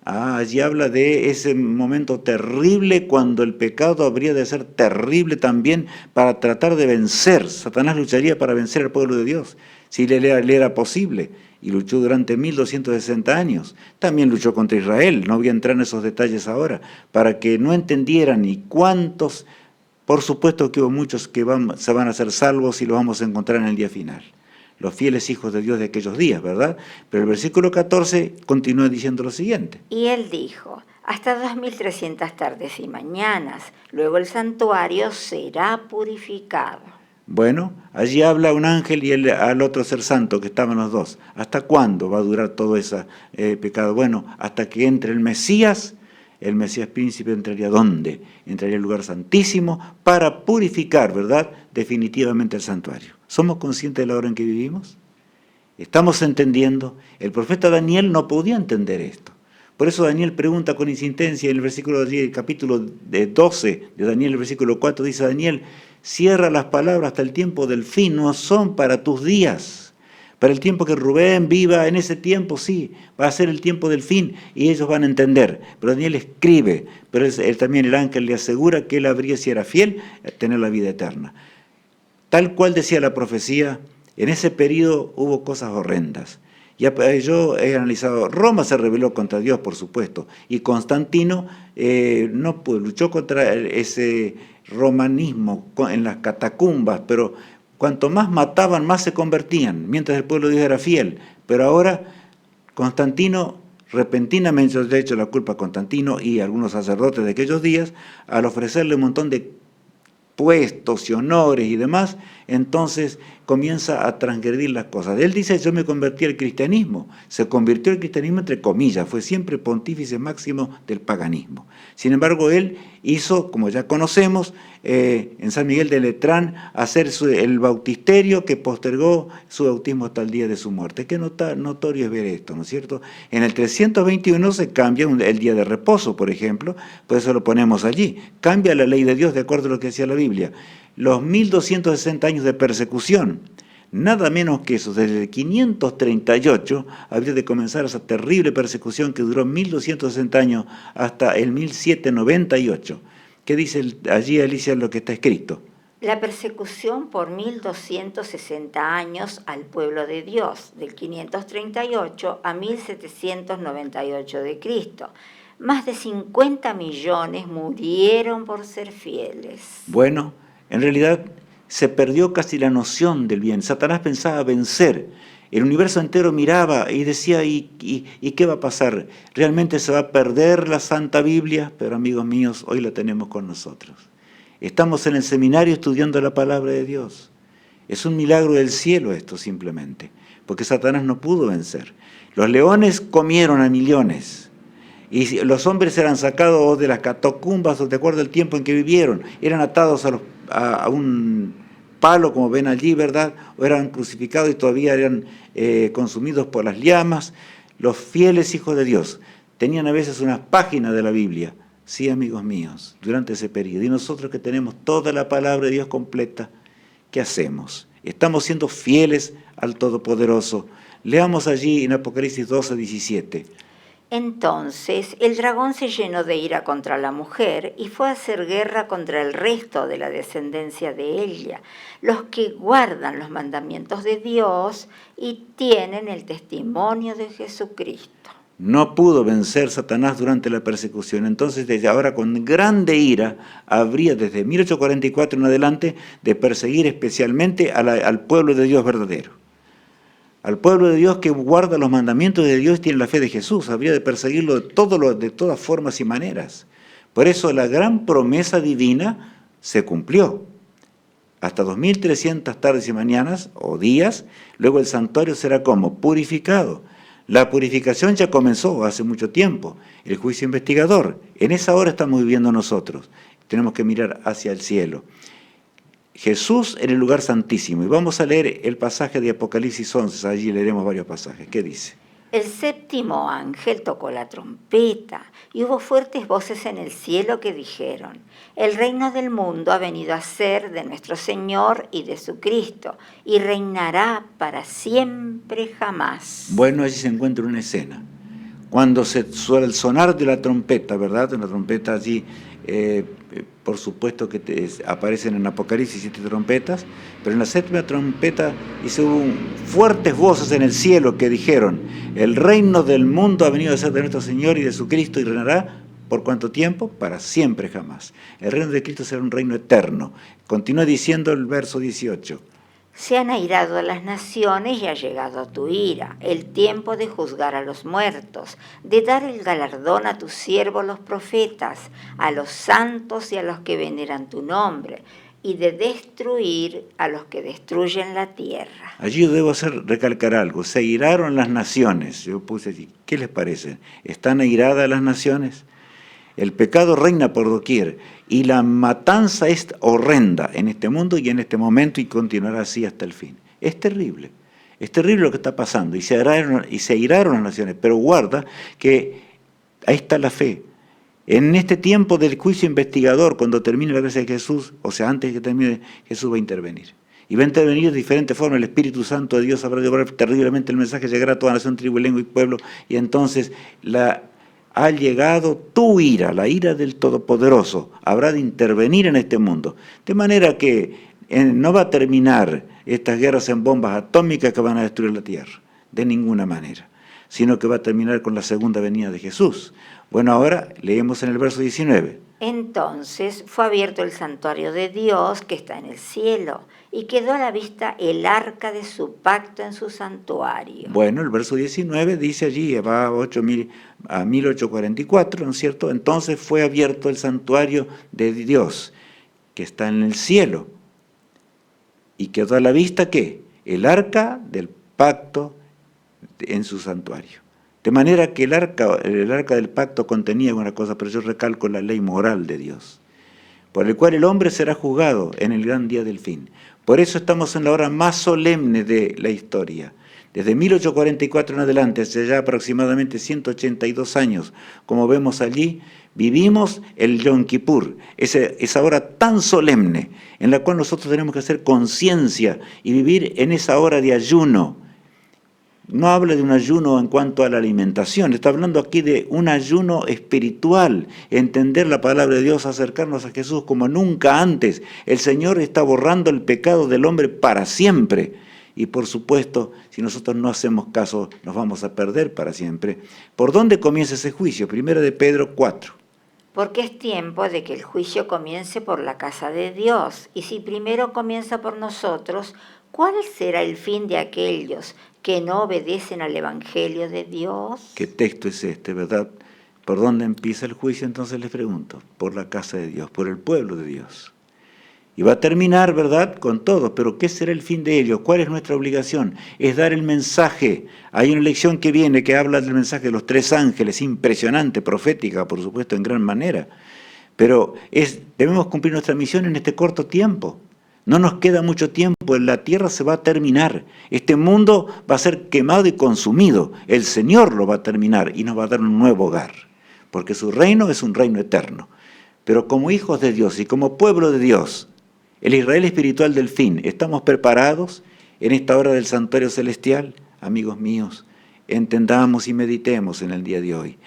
allí habla de ese momento terrible cuando el pecado habría de ser terrible también para tratar de vencer. Satanás lucharía para vencer al pueblo de Dios, si le era posible. Y luchó durante 1260 años. También luchó contra Israel, no voy a entrar en esos detalles ahora, para que no entendieran y cuántos, por supuesto que hubo muchos que se van a ser salvos y los vamos a encontrar en el día final. Los fieles hijos de Dios de aquellos días, ¿verdad? Pero el versículo 14 continúa diciendo lo siguiente. Y él dijo, hasta 2300 tardes y mañanas, luego el santuario será purificado. Bueno, allí habla un ángel y al otro ser santo, que estaban los dos. ¿Hasta cuándo va a durar todo ese pecado? Bueno, hasta que entre el Mesías príncipe entraría ¿dónde? Entraría al lugar santísimo para purificar, ¿verdad?, definitivamente el santuario. ¿Somos conscientes de la hora en que vivimos? ¿Estamos entendiendo? El profeta Daniel no podía entender esto. Por eso Daniel pregunta con insistencia en el versículo 10, el capítulo 12 de Daniel, el versículo 4, dice Daniel, cierra las palabras hasta el tiempo del fin, no son para tus días. Para el tiempo que Rubén viva, en ese tiempo sí, va a ser el tiempo del fin y ellos van a entender. Pero Daniel escribe, pero él también el ángel le asegura que él habría, si era fiel, tener la vida eterna. Tal cual decía la profecía, en ese periodo hubo cosas horrendas. Yo he analizado, Roma se rebeló contra Dios, por supuesto, y Constantino luchó contra ese romanismo en las catacumbas, pero cuanto más mataban, más se convertían, mientras el pueblo de Dios era fiel. Pero ahora Constantino, repentinamente, de hecho la culpa a Constantino y a algunos sacerdotes de aquellos días, al ofrecerle un montón de puestos y honores y demás, entonces comienza a transgredir las cosas. Él dice, yo me convertí al cristianismo. Se convirtió al cristianismo entre comillas, fue siempre pontífice máximo del paganismo. Sin embargo, él hizo, como ya conocemos, en San Miguel de Letrán, hacer el bautisterio que postergó su bautismo hasta el día de su muerte. Qué notorio es ver esto, ¿no es cierto? En el 321 se cambia el día de reposo, por ejemplo, por eso lo ponemos allí. Cambia la ley de Dios de acuerdo a lo que decía la Biblia. los 1260 años de persecución. Nada menos que eso, desde el 538 habría de comenzar esa terrible persecución que duró 1260 años hasta el 1798. ¿Qué dice allí, Alicia, lo que está escrito? La persecución por 1260 años al pueblo de Dios, del 538 a 1798 de Cristo. Más de 50 millones murieron por ser fieles. Bueno, en realidad se perdió casi la noción del bien. Satanás pensaba vencer. El universo entero miraba y decía, ¿y qué va a pasar? ¿Realmente se va a perder la Santa Biblia? Pero amigos míos, hoy la tenemos con nosotros. Estamos en el seminario estudiando la palabra de Dios. Es un milagro del cielo esto simplemente, porque Satanás no pudo vencer. Los leones comieron a millones y los hombres eran sacados de las catacumbas, de acuerdo al tiempo en que vivieron. Eran atados a un palo, como ven allí, ¿verdad? O eran crucificados y todavía eran consumidos por las llamas. Los fieles hijos de Dios tenían a veces unas páginas de la Biblia. Sí, amigos míos, durante ese periodo. Y nosotros que tenemos toda la palabra de Dios completa, ¿qué hacemos? Estamos siendo fieles al Todopoderoso. Leamos allí en Apocalipsis 12, 17. Entonces el dragón se llenó de ira contra la mujer y fue a hacer guerra contra el resto de la descendencia de ella, los que guardan los mandamientos de Dios y tienen el testimonio de Jesucristo. No pudo vencer Satanás durante la persecución. Entonces, desde ahora, con grande ira, habría desde 1844 en adelante de perseguir especialmente al pueblo de Dios verdadero. Al pueblo de Dios que guarda los mandamientos de Dios y tiene la fe de Jesús. Habría de perseguirlo de todas formas y maneras. Por eso la gran promesa divina se cumplió. Hasta 2300 tardes y mañanas o días, luego el santuario será como purificado. La purificación ya comenzó hace mucho tiempo, el juicio investigador. En esa hora estamos viviendo nosotros. Tenemos que mirar hacia el cielo. Jesús en el lugar santísimo. Y vamos a leer el pasaje de Apocalipsis 11, allí leeremos varios pasajes. ¿Qué dice? El séptimo ángel tocó la trompeta y hubo fuertes voces en el cielo que dijeron: el reino del mundo ha venido a ser de nuestro Señor y de su Cristo, y reinará para siempre jamás. Bueno, allí se encuentra una escena. Cuando suena el sonar de la trompeta, ¿verdad? Una trompeta allí, por supuesto que aparecen en Apocalipsis 7 trompetas, pero en la séptima trompeta hubo fuertes voces en el cielo que dijeron: el reino del mundo ha venido a ser de nuestro Señor y de su Cristo, y reinará ¿por cuánto tiempo? Para siempre jamás. El reino de Cristo será un reino eterno. Continúa diciendo el verso 18. Se han airado las naciones y ha llegado tu ira, el tiempo de juzgar a los muertos, de dar el galardón a tus siervos los profetas, a los santos y a los que veneran tu nombre, y de destruir a los que destruyen la tierra. Allí yo debo recalcar algo. Se airaron las naciones. Yo puse allí, ¿qué les parece? ¿Están airadas las naciones? El pecado reina por doquier y la matanza es horrenda en este mundo y en este momento, y continuará así hasta el fin. Es terrible lo que está pasando, y se airaron las naciones, pero guarda que ahí está la fe. En este tiempo del juicio investigador, cuando termine la gracia de Jesús, o sea, antes de que termine, Jesús va a intervenir. Y va a intervenir de diferentes formas. El Espíritu Santo de Dios habrá de obrar terriblemente, el mensaje llegará a toda nación, tribu, lengua y pueblo, y entonces ha llegado tu ira, la ira del Todopoderoso, habrá de intervenir en este mundo. De manera que no va a terminar estas guerras en bombas atómicas que van a destruir la tierra, de ninguna manera, sino que va a terminar con la segunda venida de Jesús. Bueno, ahora leemos en el verso 19. Entonces fue abierto el santuario de Dios que está en el cielo, y quedó a la vista el arca de su pacto en su santuario. Bueno, el verso 19 dice allí, va a 1844, ¿no es cierto? Entonces fue abierto el santuario de Dios que está en el cielo, y quedó a la vista, ¿qué? El arca del pacto en su santuario. De manera que el arca del pacto contenía una cosa, pero yo recalco la ley moral de Dios, por el cual el hombre será juzgado en el gran día del fin. Por eso estamos en la hora más solemne de la historia, Desde 1844 en adelante, hace ya aproximadamente 182 años, como vemos allí, vivimos el Yom Kippur, esa hora tan solemne en la cual nosotros tenemos que hacer conciencia y vivir en esa hora de ayuno. No habla de un ayuno en cuanto a la alimentación, está hablando aquí de un ayuno espiritual, entender la palabra de Dios, acercarnos a Jesús como nunca antes. El Señor está borrando el pecado del hombre para siempre. Y por supuesto, si nosotros no hacemos caso, nos vamos a perder para siempre. ¿Por dónde comienza ese juicio? Primero de Pedro 4. Porque es tiempo de que el juicio comience por la casa de Dios. Y si primero comienza por nosotros, ¿cuál será el fin de aquellos que no obedecen al Evangelio de Dios? ¿Qué texto es este, verdad? ¿Por dónde empieza el juicio? Entonces les pregunto. Por la casa de Dios, por el pueblo de Dios. Y va a terminar, ¿verdad?, con todo. Pero ¿qué será el fin de ello? ¿Cuál es nuestra obligación? Es dar el mensaje. Hay una lección que viene que habla del mensaje de los 3 ángeles, impresionante, profética, por supuesto, en gran manera. Pero debemos cumplir nuestra misión en este corto tiempo. No nos queda mucho tiempo, la tierra se va a terminar. Este mundo va a ser quemado y consumido. El Señor lo va a terminar y nos va a dar un nuevo hogar. Porque su reino es un reino eterno. Pero como hijos de Dios y como pueblo de Dios, el Israel espiritual del fin, ¿estamos preparados en esta hora del santuario celestial? Amigos míos, entendamos y meditemos en el día de hoy.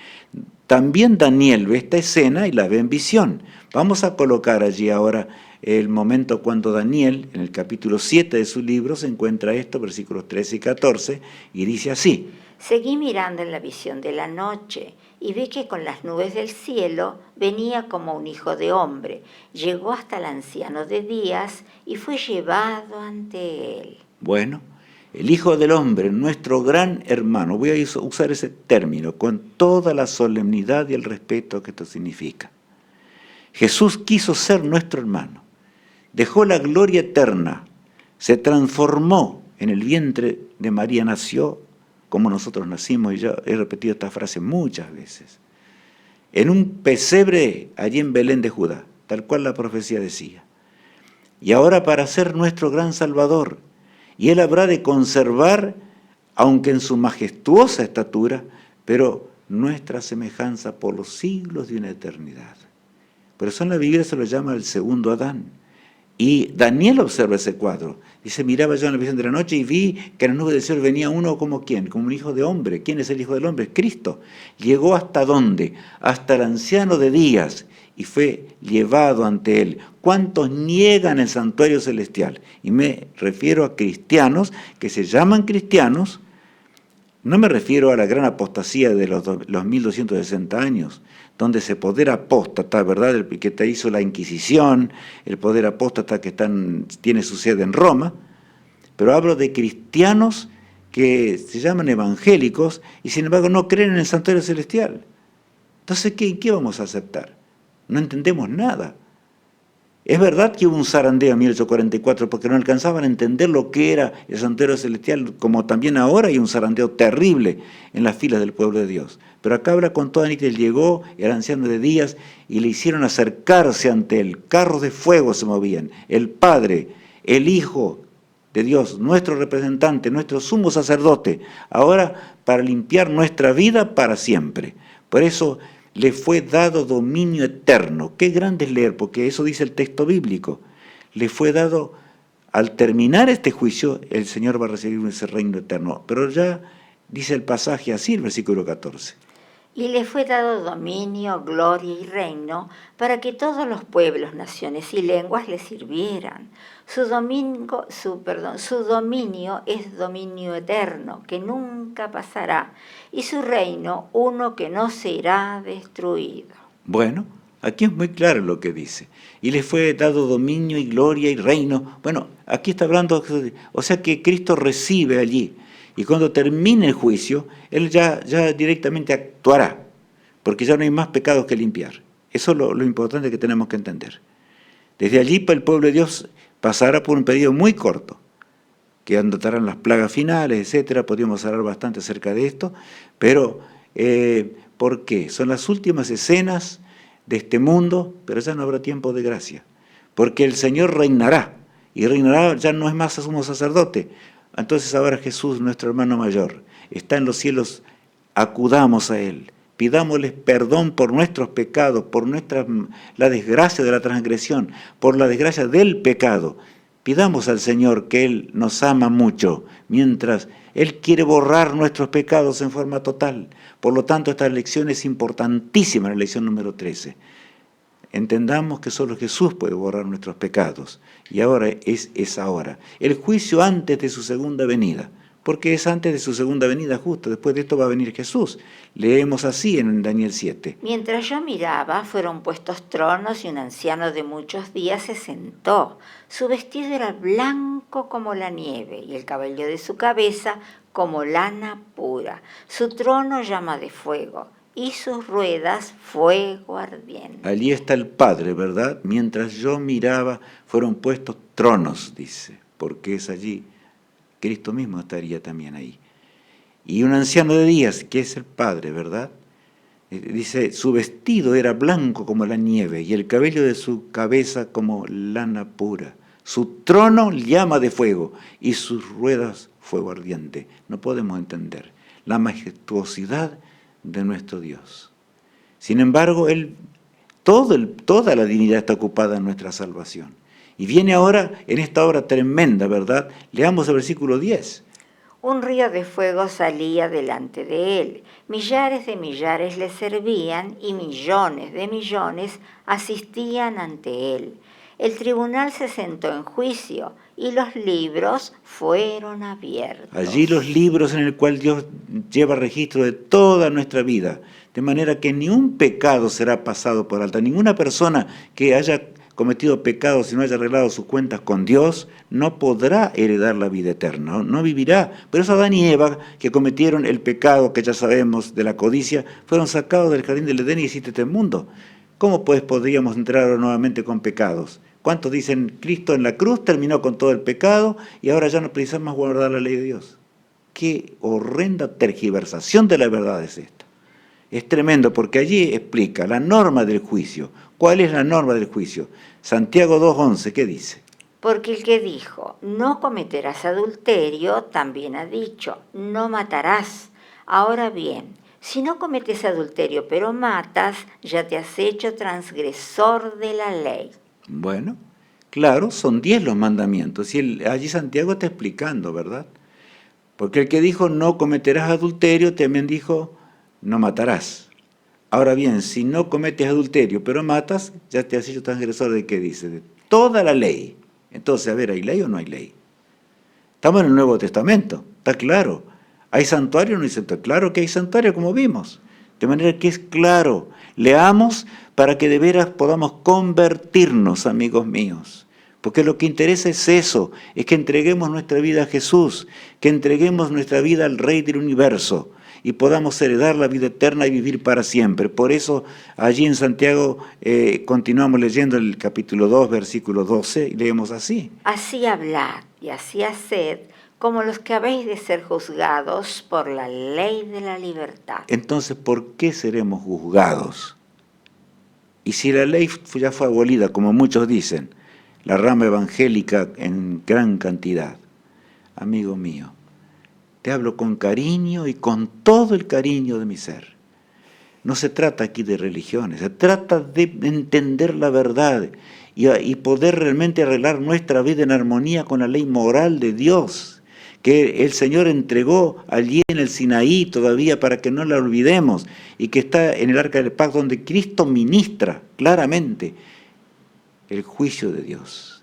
También Daniel ve esta escena y la ve en visión. Vamos a colocar allí ahora el momento cuando Daniel, en el capítulo 7 de su libro, se encuentra esto, versículos 13 y 14, y dice así. Seguí mirando en la visión de la noche y vi que con las nubes del cielo venía como un hijo de hombre. Llegó hasta el anciano de días y fue llevado ante él. Bueno, el Hijo del Hombre, nuestro gran hermano, voy a usar ese término con toda la solemnidad y el respeto que esto significa. Jesús quiso ser nuestro hermano, dejó la gloria eterna, se transformó en el vientre de María, nació como nosotros nacimos, y yo he repetido esta frase muchas veces, en un pesebre allí en Belén de Judá, tal cual la profecía decía. Y ahora para ser nuestro gran Salvador, y Él habrá de conservar, aunque en su majestuosa estatura, pero nuestra semejanza por los siglos de una eternidad. Por eso en la Biblia se lo llama el segundo Adán. Y Daniel observa ese cuadro. Dice, miraba yo en la visión de la noche y vi que en las nubes del cielo venía uno como ¿quién? Como un hijo de hombre. ¿Quién es el hijo del hombre? Es Cristo. Llegó ¿hasta dónde? Hasta el anciano de días y fue llevado ante él. ¿Cuántos niegan el santuario celestial? Y me refiero a cristianos que se llaman cristianos. No me refiero a la gran apostasía de los 1260 años, donde ese poder apóstata, ¿verdad?, el que te hizo la Inquisición, el poder apóstata que tiene su sede en Roma, pero hablo de cristianos que se llaman evangélicos y sin embargo no creen en el santuario celestial. Entonces, ¿qué vamos a aceptar? No entendemos nada. Es verdad que hubo un zarandeo en 1844 porque no alcanzaban a entender lo que era el santuario celestial, como también ahora hay un zarandeo terrible en las filas del pueblo de Dios. Pero acá habla con toda nitidez, llegó el anciano de días y le hicieron acercarse ante él. Carros de fuego se movían. El Padre, el Hijo de Dios, nuestro representante, nuestro sumo sacerdote, ahora para limpiar nuestra vida para siempre. Por eso le fue dado dominio eterno. Qué grande es leer, porque eso dice el texto bíblico. Le fue dado, al terminar este juicio, el Señor va a recibir ese reino eterno. Pero ya dice el pasaje así, el versículo 14. Y le fue dado dominio, gloria y reino para que todos los pueblos, naciones y lenguas le sirvieran. Su dominio es dominio eterno, que nunca pasará, y su reino uno que no será destruido. Bueno, aquí es muy claro lo que dice. Y le fue dado dominio y gloria y reino. Bueno, aquí está hablando, o sea que Cristo recibe allí. Y cuando termine el juicio, Él ya directamente actuará, porque ya no hay más pecados que limpiar. Eso es lo importante que tenemos que entender. Desde allí, el pueblo de Dios pasará por un periodo muy corto, que anotarán las plagas finales, etcétera. Podríamos hablar bastante acerca de esto, pero ¿por qué? Son las últimas escenas de este mundo, pero ya no habrá tiempo de gracia, porque el Señor reinará, y reinará, ya no es más sumo sacerdote. Entonces ahora Jesús, nuestro hermano mayor, está en los cielos, acudamos a Él, pidámosle perdón por nuestros pecados, por la desgracia de la transgresión, por la desgracia del pecado. Pidamos al Señor que Él nos ama mucho, mientras Él quiere borrar nuestros pecados en forma total. Por lo tanto, esta lección es importantísima, la lección número 13. Entendamos que solo Jesús puede borrar nuestros pecados. Y ahora es ahora. El juicio antes de su segunda venida. Porque es antes de su segunda venida justo. Después de esto va a venir Jesús. Leemos así en Daniel 7. Mientras yo miraba, fueron puestos tronos y un anciano de muchos días se sentó. Su vestido era blanco como la nieve y el cabello de su cabeza como lana pura. Su trono llama de fuego y sus ruedas fuego ardiente. Allí está el Padre, ¿verdad? Mientras yo miraba, fueron puestos tronos, dice, porque es allí. Cristo mismo estaría también ahí. Y un anciano de días, que es el Padre, ¿verdad? Dice, su vestido era blanco como la nieve y el cabello de su cabeza como lana pura. Su trono llama de fuego y sus ruedas fuego ardiente. No podemos entender la majestuosidad de nuestro Dios. Sin embargo, toda la divinidad está ocupada en nuestra salvación. Y viene ahora en esta obra tremenda, ¿verdad? Leamos el versículo 10. Un río de fuego salía delante de él. Millares de millares le servían y millones de millones asistían ante él. El tribunal se sentó en juicio y los libros fueron abiertos. Allí los libros en el cual Dios lleva registro de toda nuestra vida, de manera que ni un pecado será pasado por alto. Ninguna persona que haya cometido pecados y no haya arreglado sus cuentas con Dios, no podrá heredar la vida eterna, no vivirá. Pero eso Adán y Eva, que cometieron el pecado que ya sabemos de la codicia, fueron sacados del jardín del Edén y existe este mundo. ¿Cómo pues podríamos entrar nuevamente con pecados? ¿Cuántos dicen, Cristo en la cruz terminó con todo el pecado y ahora ya no precisamos guardar la ley de Dios? Qué horrenda tergiversación de la verdad es esta. Es tremendo porque allí explica la norma del juicio. ¿Cuál es la norma del juicio? Santiago 2:11, ¿qué dice? Porque el que dijo, no cometerás adulterio, también ha dicho, no matarás. Ahora bien, si no cometes adulterio pero matas, ya te has hecho transgresor de la ley. Bueno, claro, son 10 los mandamientos. Y allí Santiago está explicando, ¿verdad? Porque el que dijo, no cometerás adulterio, también dijo, no matarás. Ahora bien, si no cometes adulterio, pero matas, ya te has hecho transgresor de qué dice, de toda la ley. Entonces, a ver, ¿hay ley o no hay ley? Estamos en el Nuevo Testamento, está claro. ¿Hay santuario o no hay santuario? Claro que hay santuario, como vimos. De manera que es claro. Leamos para que de veras podamos convertirnos, amigos míos. Porque lo que interesa es eso, es que entreguemos nuestra vida a Jesús, que entreguemos nuestra vida al Rey del Universo, y podamos heredar la vida eterna y vivir para siempre. Por eso allí en Santiago continuamos leyendo el capítulo 2, versículo 12, y leemos así. Así hablad y así haced, como los que habéis de ser juzgados por la ley de la libertad. Entonces, ¿por qué seremos juzgados? Y si la ley ya fue abolida, como muchos dicen, la rama evangélica en gran cantidad, amigo mío, te hablo con cariño y con todo el cariño de mi ser. No se trata aquí de religiones, se trata de entender la verdad y poder realmente arreglar nuestra vida en armonía con la ley moral de Dios, que el Señor entregó allí en el Sinaí todavía para que no la olvidemos, y que está en el Arca del Pacto donde Cristo ministra claramente el juicio de Dios,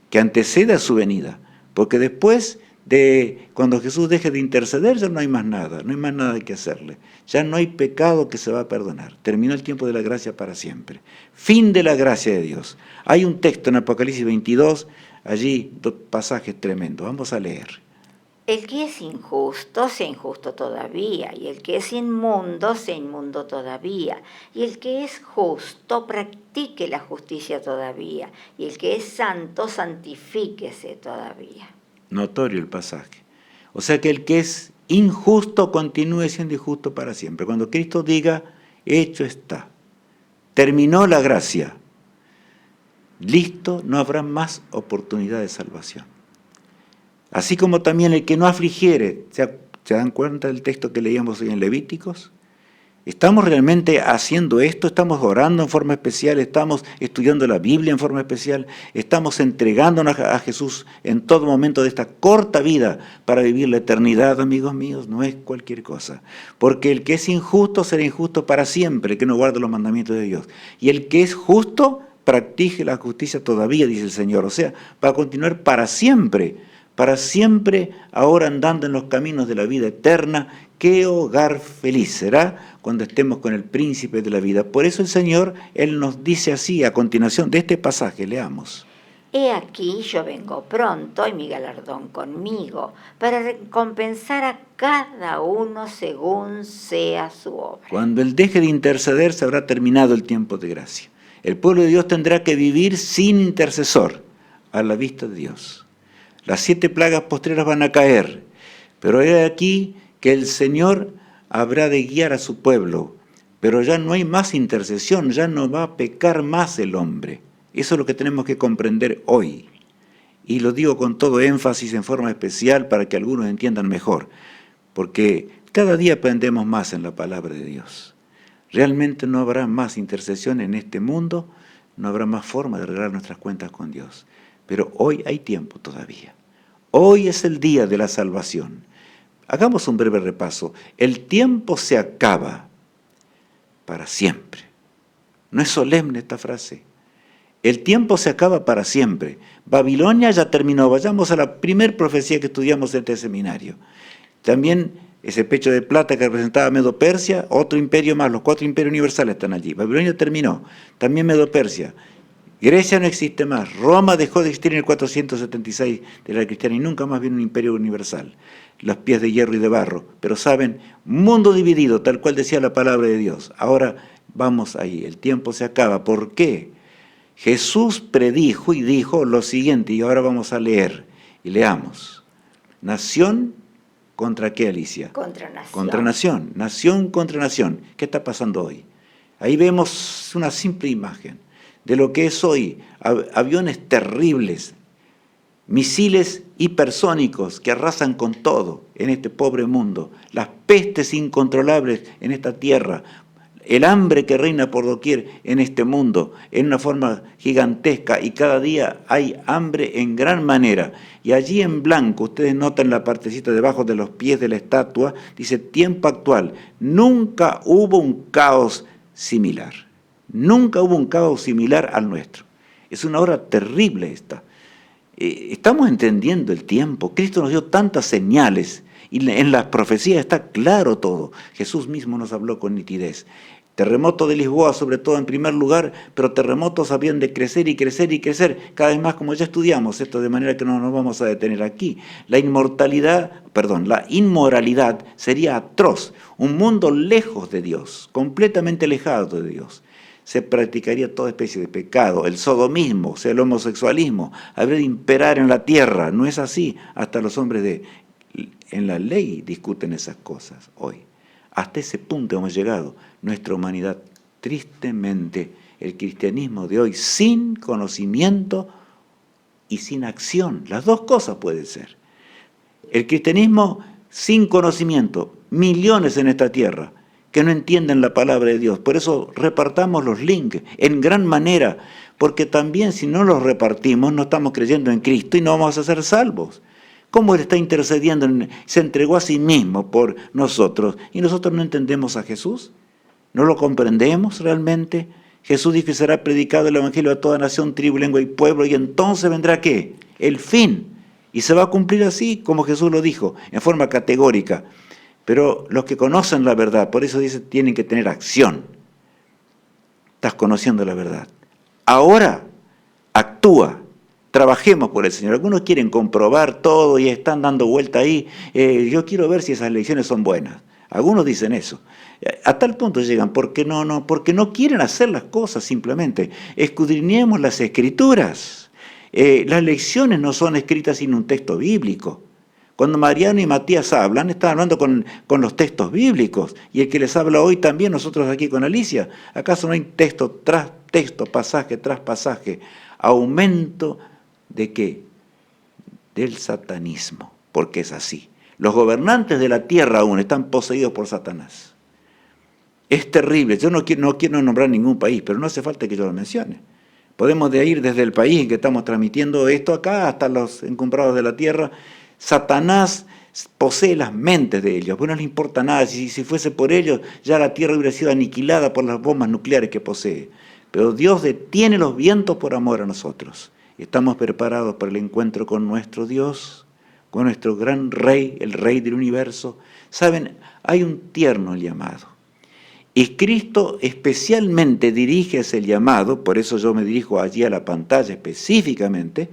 que antecede a su venida, porque después de cuando Jesús deje de interceder ya no hay más nada que hacerle, ya no hay pecado que se va a perdonar, terminó el tiempo de la gracia para siempre, fin de la gracia de Dios. Hay un texto en Apocalipsis 22, allí dos pasajes tremendos, vamos a leer. El que es injusto, sea injusto todavía, y el que es inmundo, sea inmundo todavía, y el que es justo, practique la justicia todavía, y el que es santo, santifíquese todavía. Notorio el pasaje. O sea que el que es injusto continúe siendo injusto para siempre. Cuando Cristo diga, hecho está, terminó la gracia, listo, no habrá más oportunidad de salvación. Así como también el que no afligiere. ¿Se dan cuenta del texto que leíamos hoy en Levíticos? ¿Estamos realmente haciendo esto? ¿Estamos orando en forma especial? ¿Estamos estudiando la Biblia en forma especial? ¿Estamos entregándonos a Jesús en todo momento de esta corta vida para vivir la eternidad, amigos míos? No es cualquier cosa. Porque el que es injusto será injusto para siempre, que no guarda los mandamientos de Dios. Y el que es justo, practique la justicia todavía, dice el Señor. O sea, va a continuar para siempre ahora andando en los caminos de la vida eterna. ¡Qué hogar feliz será cuando estemos con el príncipe de la vida! Por eso el Señor, Él nos dice así, a continuación de este pasaje, leamos. He aquí yo vengo pronto y mi galardón conmigo, para recompensar a cada uno según sea su obra. Cuando Él deje de interceder, se habrá terminado el tiempo de gracia. El pueblo de Dios tendrá que vivir sin intercesor, a la vista de Dios. Las 7 plagas postreras van a caer, pero he aquí que el Señor habrá de guiar a su pueblo, pero ya no hay más intercesión, ya no va a pecar más el hombre. Eso es lo que tenemos que comprender hoy. Y lo digo con todo énfasis en forma especial para que algunos entiendan mejor, porque cada día aprendemos más en la palabra de Dios. Realmente no habrá más intercesión en este mundo, no habrá más forma de arreglar nuestras cuentas con Dios. Pero hoy hay tiempo todavía. Hoy es el día de la salvación. Hagamos un breve repaso. El tiempo se acaba para siempre. ¿No es solemne esta frase? El tiempo se acaba para siempre. Babilonia ya terminó. Vayamos a la primer profecía que estudiamos en este seminario. También ese pecho de plata que representaba Medo-Persia, otro imperio más, los 4 imperios universales están allí. Babilonia terminó. También Medo-Persia. Grecia no existe más. Roma dejó de existir en el 476 de la era cristiana y nunca más vino un imperio universal. Los pies de hierro y de barro. Pero saben, mundo dividido, tal cual decía la palabra de Dios. Ahora vamos ahí, el tiempo se acaba. ¿Por qué? Jesús predijo y dijo lo siguiente, y ahora vamos a leer. Y leamos. Nación contra qué, Alicia? Contra nación. Contra nación. Nación contra nación. ¿Qué está pasando hoy? Ahí vemos una simple imagen de lo que es hoy, aviones terribles, misiles hipersónicos que arrasan con todo en este pobre mundo, las pestes incontrolables en esta tierra, el hambre que reina por doquier en este mundo, en una forma gigantesca, y cada día hay hambre en gran manera. Y allí en blanco, ustedes notan la partecita debajo de los pies de la estatua, dice tiempo actual. Nunca hubo un caos similar. Nunca hubo un caos similar al nuestro. Es una hora terrible esta. Estamos entendiendo el tiempo. Cristo nos dio tantas señales y en las profecías está claro todo. Jesús mismo nos habló con nitidez. Terremoto de Lisboa, sobre todo en primer lugar, pero terremotos habían de crecer y crecer y crecer, cada vez más, como ya estudiamos esto, de manera que no nos vamos a detener aquí. La inmoralidad sería atroz, un mundo lejos de Dios, completamente alejado de Dios. Se practicaría toda especie de pecado, el sodomismo, o sea, el homosexualismo, habría de imperar en la tierra. No es así, hasta los hombres en la ley discuten esas cosas hoy. Hasta ese punto hemos llegado, nuestra humanidad, tristemente, el cristianismo de hoy, sin conocimiento y sin acción. Las dos cosas pueden ser. El cristianismo sin conocimiento, millones en esta tierra, que no entienden la palabra de Dios. Por eso repartamos los links en gran manera, porque también si no los repartimos, no estamos creyendo en Cristo y no vamos a ser salvos. ¿Cómo Él está intercediendo? Se entregó a sí mismo por nosotros y nosotros no entendemos a Jesús, no lo comprendemos realmente. Jesús dijo que será predicado el Evangelio a toda nación, tribu, lengua y pueblo, y entonces vendrá ¿qué? El fin. Y se va a cumplir así, como Jesús lo dijo, en forma categórica. Pero los que conocen la verdad, por eso dice, tienen que tener acción. Estás conociendo la verdad. Ahora, actúa. Trabajemos por el Señor. Algunos quieren comprobar todo y están dando vuelta ahí. Yo quiero ver si esas lecciones son buenas. Algunos dicen eso. A tal punto llegan, porque no quieren hacer las cosas simplemente. Escudriñemos las Escrituras. Las lecciones no son escritas sin un texto bíblico. Cuando Mariano y Matías hablan, están hablando con los textos bíblicos. Y el que les habla hoy también, nosotros aquí con Alicia. ¿Acaso no hay texto tras texto, pasaje tras pasaje? Aumento ¿de qué? del satanismo, porque es así. Los gobernantes de la tierra aún están poseídos por Satanás. Es terrible. Yo no quiero nombrar ningún país, pero no hace falta que yo lo mencione. Podemos de ir desde el país en que estamos transmitiendo esto acá hasta los encumbrados de la tierra. Satanás posee las mentes de ellos, pues no les importa nada. Si fuese por ellos, ya la tierra hubiera sido aniquilada por las bombas nucleares que posee. Pero Dios detiene los vientos por amor a nosotros. Estamos preparados para el encuentro con nuestro Dios, con nuestro gran Rey, el Rey del universo. Saben, hay un tierno llamado. Y Cristo especialmente dirige ese llamado, por eso yo me dirijo allí a la pantalla específicamente,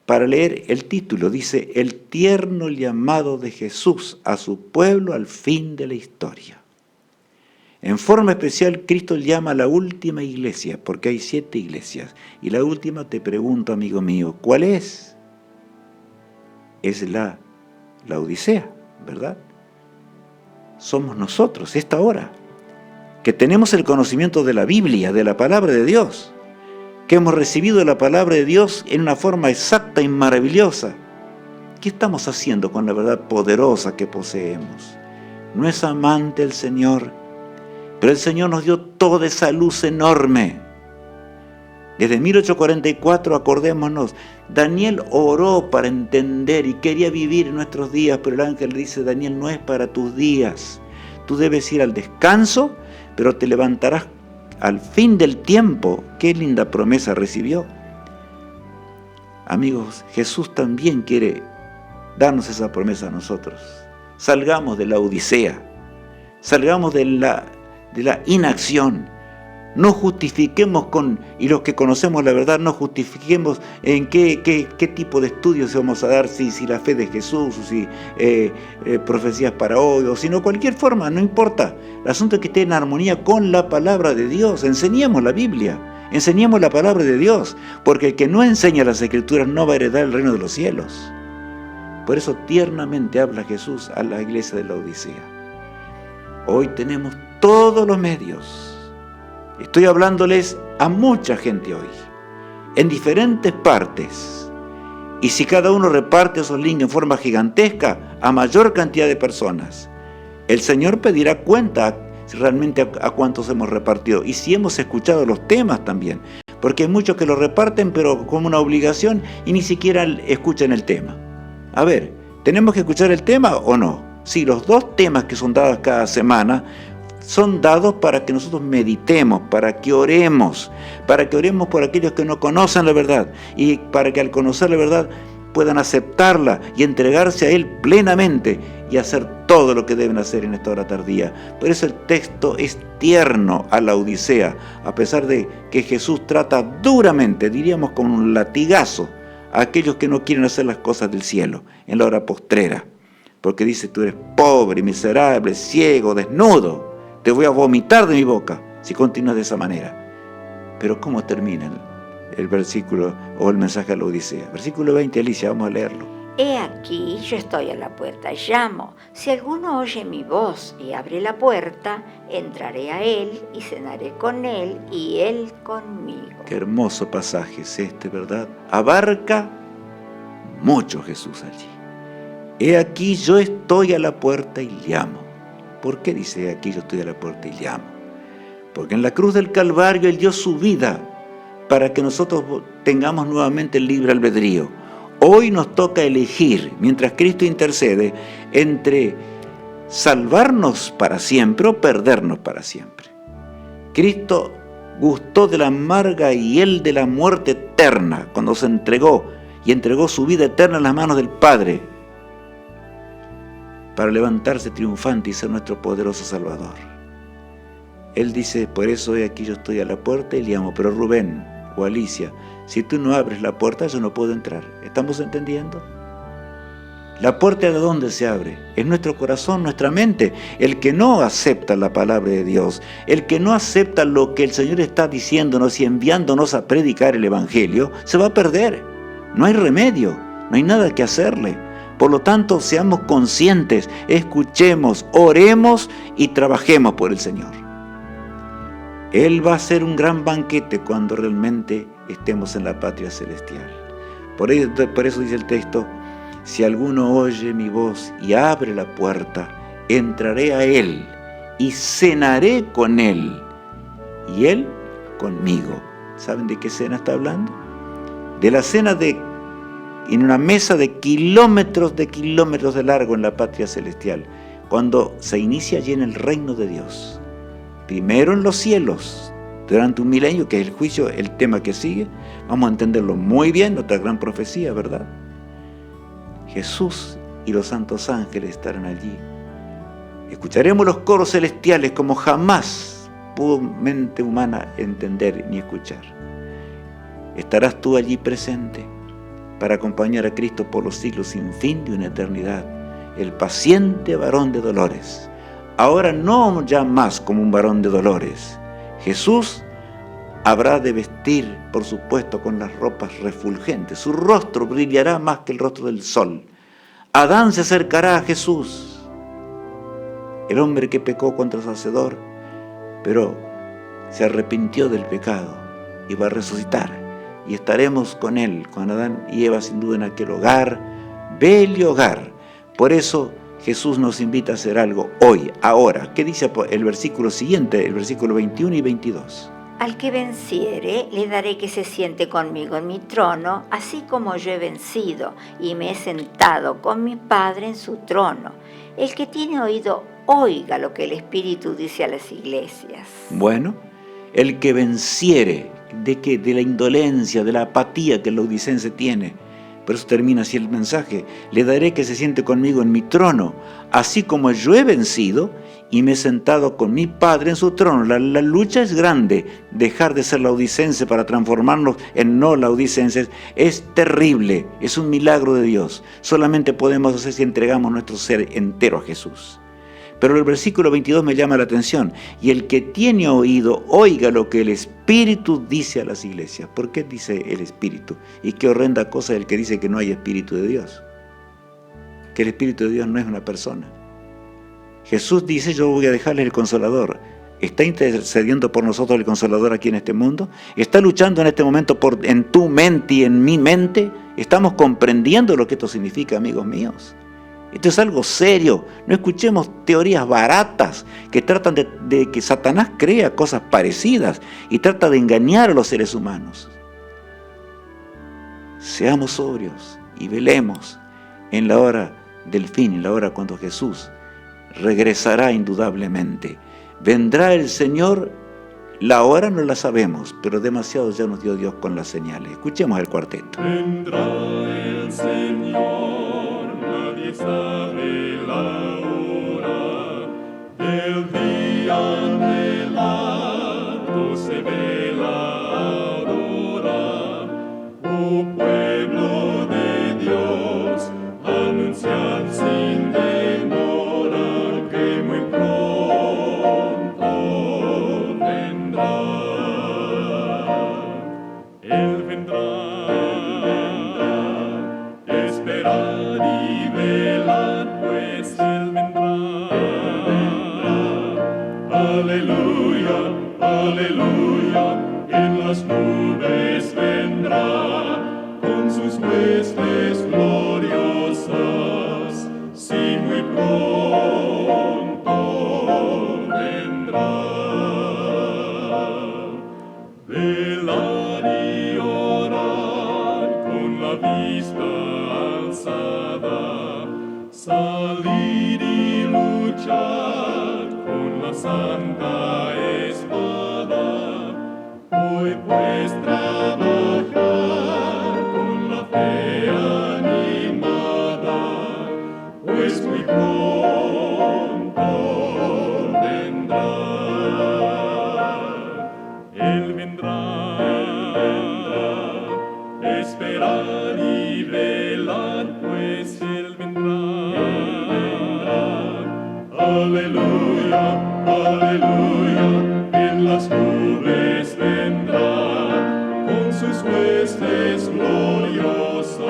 para leer el título. Dice, el tierno llamado de Jesús a su pueblo al fin de la historia. En forma especial, Cristo llama a la última iglesia, porque hay 7 iglesias. Y la última, te pregunto, amigo mío, ¿cuál es? Es la Odisea, ¿verdad? Somos nosotros, esta hora, que tenemos el conocimiento de la Biblia, de la palabra de Dios, que hemos recibido la palabra de Dios en una forma exacta y maravillosa. ¿Qué estamos haciendo con la verdad poderosa que poseemos? No es amante el Señor, pero el Señor nos dio toda esa luz enorme. Desde 1844, acordémonos, Daniel oró para entender y quería vivir nuestros días, pero el ángel le dice, Daniel, no es para tus días. Tú debes ir al descanso, pero te levantarás al fin del tiempo. Qué linda promesa recibió. Amigos, Jesús también quiere darnos esa promesa a nosotros. Salgamos de la odisea, salgamos de la inacción. No justifiquemos y los que conocemos la verdad, no justifiquemos en qué tipo de estudios vamos a dar, si la fe de Jesús, o si profecías para hoy, o sino cualquier forma, no importa. El asunto es que esté en armonía con la palabra de Dios. Enseñemos la Biblia, enseñemos la palabra de Dios, porque el que no enseña las Escrituras no va a heredar el reino de los cielos. Por eso tiernamente habla Jesús a la iglesia de la Odisea. Hoy tenemos todos los medios. Estoy hablándoles a mucha gente hoy, en diferentes partes. Y si cada uno reparte esos links en forma gigantesca a mayor cantidad de personas, el Señor pedirá cuenta realmente a cuántos hemos repartido y si hemos escuchado los temas también. Porque hay muchos que lo reparten pero como una obligación y ni siquiera escuchan el tema. A ver, ¿tenemos que escuchar el tema o no? Sí, los 2 temas que son dados cada semana son dados para que nosotros meditemos, para que oremos por aquellos que no conocen la verdad y para que al conocer la verdad puedan aceptarla y entregarse a Él plenamente y hacer todo lo que deben hacer en esta hora tardía. Por eso el texto es tierno a la Odisea, a pesar de que Jesús trata duramente, diríamos con un latigazo, a aquellos que no quieren hacer las cosas del cielo en la hora postrera. Porque dice, tú eres pobre, miserable, ciego, desnudo. Te voy a vomitar de mi boca si continúas de esa manera. Pero ¿cómo termina el versículo o el mensaje a la Odisea? Versículo 20, Alicia, vamos a leerlo. He aquí, yo estoy a la puerta y llamo. Si alguno oye mi voz y abre la puerta, entraré a él y cenaré con él y él conmigo. Qué hermoso pasaje es este, ¿verdad? Abarca mucho Jesús allí. He aquí, yo estoy a la puerta y llamo. ¿Por qué dice aquí yo estoy a la puerta y llamo? Porque en la cruz del Calvario Él dio su vida para que nosotros tengamos nuevamente el libre albedrío. Hoy nos toca elegir, mientras Cristo intercede, entre salvarnos para siempre o perdernos para siempre. Cristo gustó de la amarga hiel de la muerte eterna cuando se entregó y entregó su vida eterna en las manos del Padre, para levantarse triunfante y ser nuestro poderoso Salvador. Él dice, por eso hoy aquí yo estoy a la puerta y llamo. Pero Rubén o Alicia, si tú no abres la puerta, yo no puedo entrar. ¿Estamos entendiendo? ¿La puerta de dónde se abre? Es nuestro corazón, nuestra mente. El que no acepta la palabra de Dios, el que no acepta lo que el Señor está diciéndonos y enviándonos a predicar el Evangelio, se va a perder. No hay remedio, no hay nada que hacerle. Por lo tanto, seamos conscientes, escuchemos, oremos y trabajemos por el Señor. Él va a hacer un gran banquete cuando realmente estemos en la patria celestial. Por eso dice el texto, si alguno oye mi voz y abre la puerta, entraré a él y cenaré con él y él conmigo. ¿Saben de qué cena está hablando? De la cena en una mesa de kilómetros de largo en la patria celestial, cuando se inicia allí en el reino de Dios. Primero en los cielos, durante un milenio, que es el juicio, el tema que sigue. Vamos a entenderlo muy bien, otra gran profecía, ¿verdad? Jesús y los santos ángeles estarán allí. Escucharemos los coros celestiales como jamás pudo mente humana entender ni escuchar. Estarás tú allí presente para acompañar a Cristo por los siglos sin fin de una eternidad, el paciente varón de dolores. Ahora no ya más como un varón de dolores. Jesús habrá de vestir, por supuesto, con las ropas refulgentes. Su rostro brillará más que el rostro del sol. Adán se acercará a Jesús, el hombre que pecó contra su Hacedor, pero se arrepintió del pecado y va a resucitar. Y estaremos con él, con Adán y Eva, sin duda, en aquel hogar, bello hogar. Por eso Jesús nos invita a hacer algo hoy, ahora. ¿Qué dice el versículo siguiente, el versículo 21 y 22? Al que venciere, le daré que se siente conmigo en mi trono, así como yo he vencido y me he sentado con mi Padre en su trono. El que tiene oído, oiga lo que el Espíritu dice a las iglesias. Bueno, el que venciere, ¿de qué? De la indolencia, de la apatía que el laodicense tiene. Por eso termina así el mensaje. Le daré que se siente conmigo en mi trono, así como yo he vencido y me he sentado con mi Padre en su trono. La lucha es grande. Dejar de ser laodicense para transformarnos en no laodicenses es terrible. Es un milagro de Dios. Solamente podemos hacer si entregamos nuestro ser entero a Jesús. Pero el versículo 22 me llama la atención. Y el que tiene oído, oiga lo que el Espíritu dice a las iglesias. ¿Por qué dice el Espíritu? Y qué horrenda cosa es el que dice que no hay Espíritu de Dios. Que el Espíritu de Dios no es una persona. Jesús dice, yo voy a dejarles el Consolador. ¿Está intercediendo por nosotros el Consolador aquí en este mundo? ¿Está luchando en este momento en tu mente y en mi mente? ¿Estamos comprendiendo lo que esto significa, amigos míos? Esto es algo serio. No escuchemos teorías baratas que tratan de que Satanás crea cosas parecidas y trata de engañar a los seres humanos. Seamos sobrios y velemos en la hora del fin, en la hora cuando Jesús regresará indudablemente. Vendrá el Señor, la hora no la sabemos, pero demasiado ya nos dio Dios con las señales. Escuchemos el cuarteto. Vendrá el Señor, nadie sabe la hora, el día anhelado se vela aurora. Oh pueblo de Dios, anunciad sin demora que muy pronto vendrá. Él vendrá, esperad y velad, pues Él vendrá. Aleluya, aleluya, en las nubes vendrá, con sus huestes gloriosas, sí muy pronto vendrá. Velar y orar con la vista alzada, salir y luchar con la santa espada. Hoy pues trabajar con la fe animada, pues muy pronto vendrá. Él vendrá, esperar y velar, pues Él vendrá. Aleluya, aleluya, en las nubes vendrá, con sus huestes gloriosas,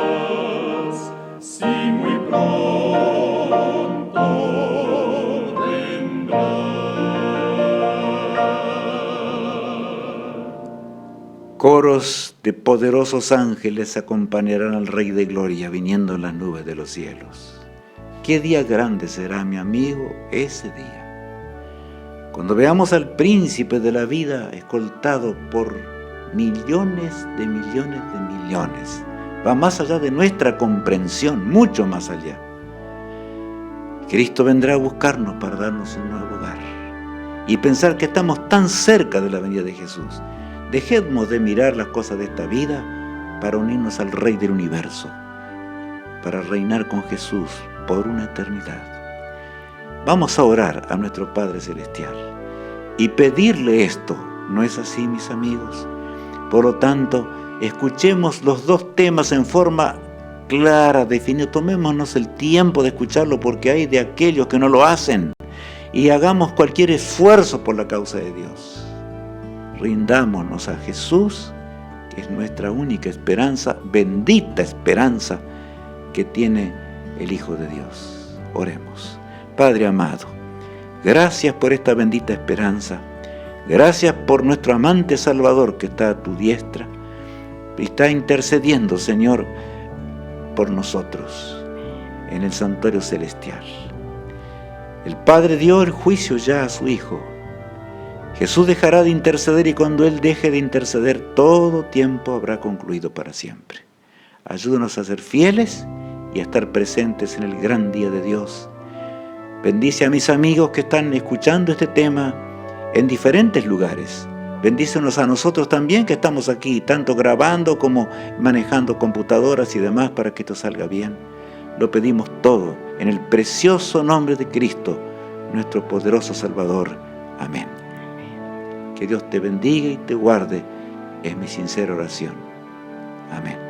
sí muy pronto vendrá. Coros de poderosos ángeles acompañarán al Rey de Gloria viniendo en las nubes de los cielos. Qué día grande será, mi amigo, ese día. Cuando veamos al príncipe de la vida escoltado por millones de millones de millones. Va más allá de nuestra comprensión, mucho más allá. Cristo vendrá a buscarnos para darnos un nuevo hogar. Y pensar que estamos tan cerca de la venida de Jesús. Dejemos de mirar las cosas de esta vida para unirnos al Rey del universo, para reinar con Jesús por una eternidad. Vamos a orar a nuestro Padre Celestial y pedirle esto. ¿No es así, mis amigos? Por lo tanto, escuchemos los dos temas en forma clara, definida. Tomémonos el tiempo de escucharlo porque hay de aquellos que no lo hacen. Y hagamos cualquier esfuerzo por la causa de Dios. Rindámonos a Jesús, que es nuestra única esperanza, bendita esperanza que tiene el Hijo de Dios. Oremos. Padre amado, gracias por esta bendita esperanza. Gracias por nuestro amante Salvador que está a tu diestra y está intercediendo, Señor, por nosotros en el santuario celestial. El Padre dio el juicio ya a su Hijo. Jesús dejará de interceder y cuando Él deje de interceder, todo tiempo habrá concluido para siempre. Ayúdanos a ser fieles y a estar presentes en el gran día de Dios. Bendice a mis amigos que están escuchando este tema en diferentes lugares. Bendícenos a nosotros también que estamos aquí, tanto grabando como manejando computadoras y demás para que esto salga bien. Lo pedimos todo en el precioso nombre de Cristo, nuestro poderoso Salvador. Amén. Que Dios te bendiga y te guarde, es mi sincera oración. Amén.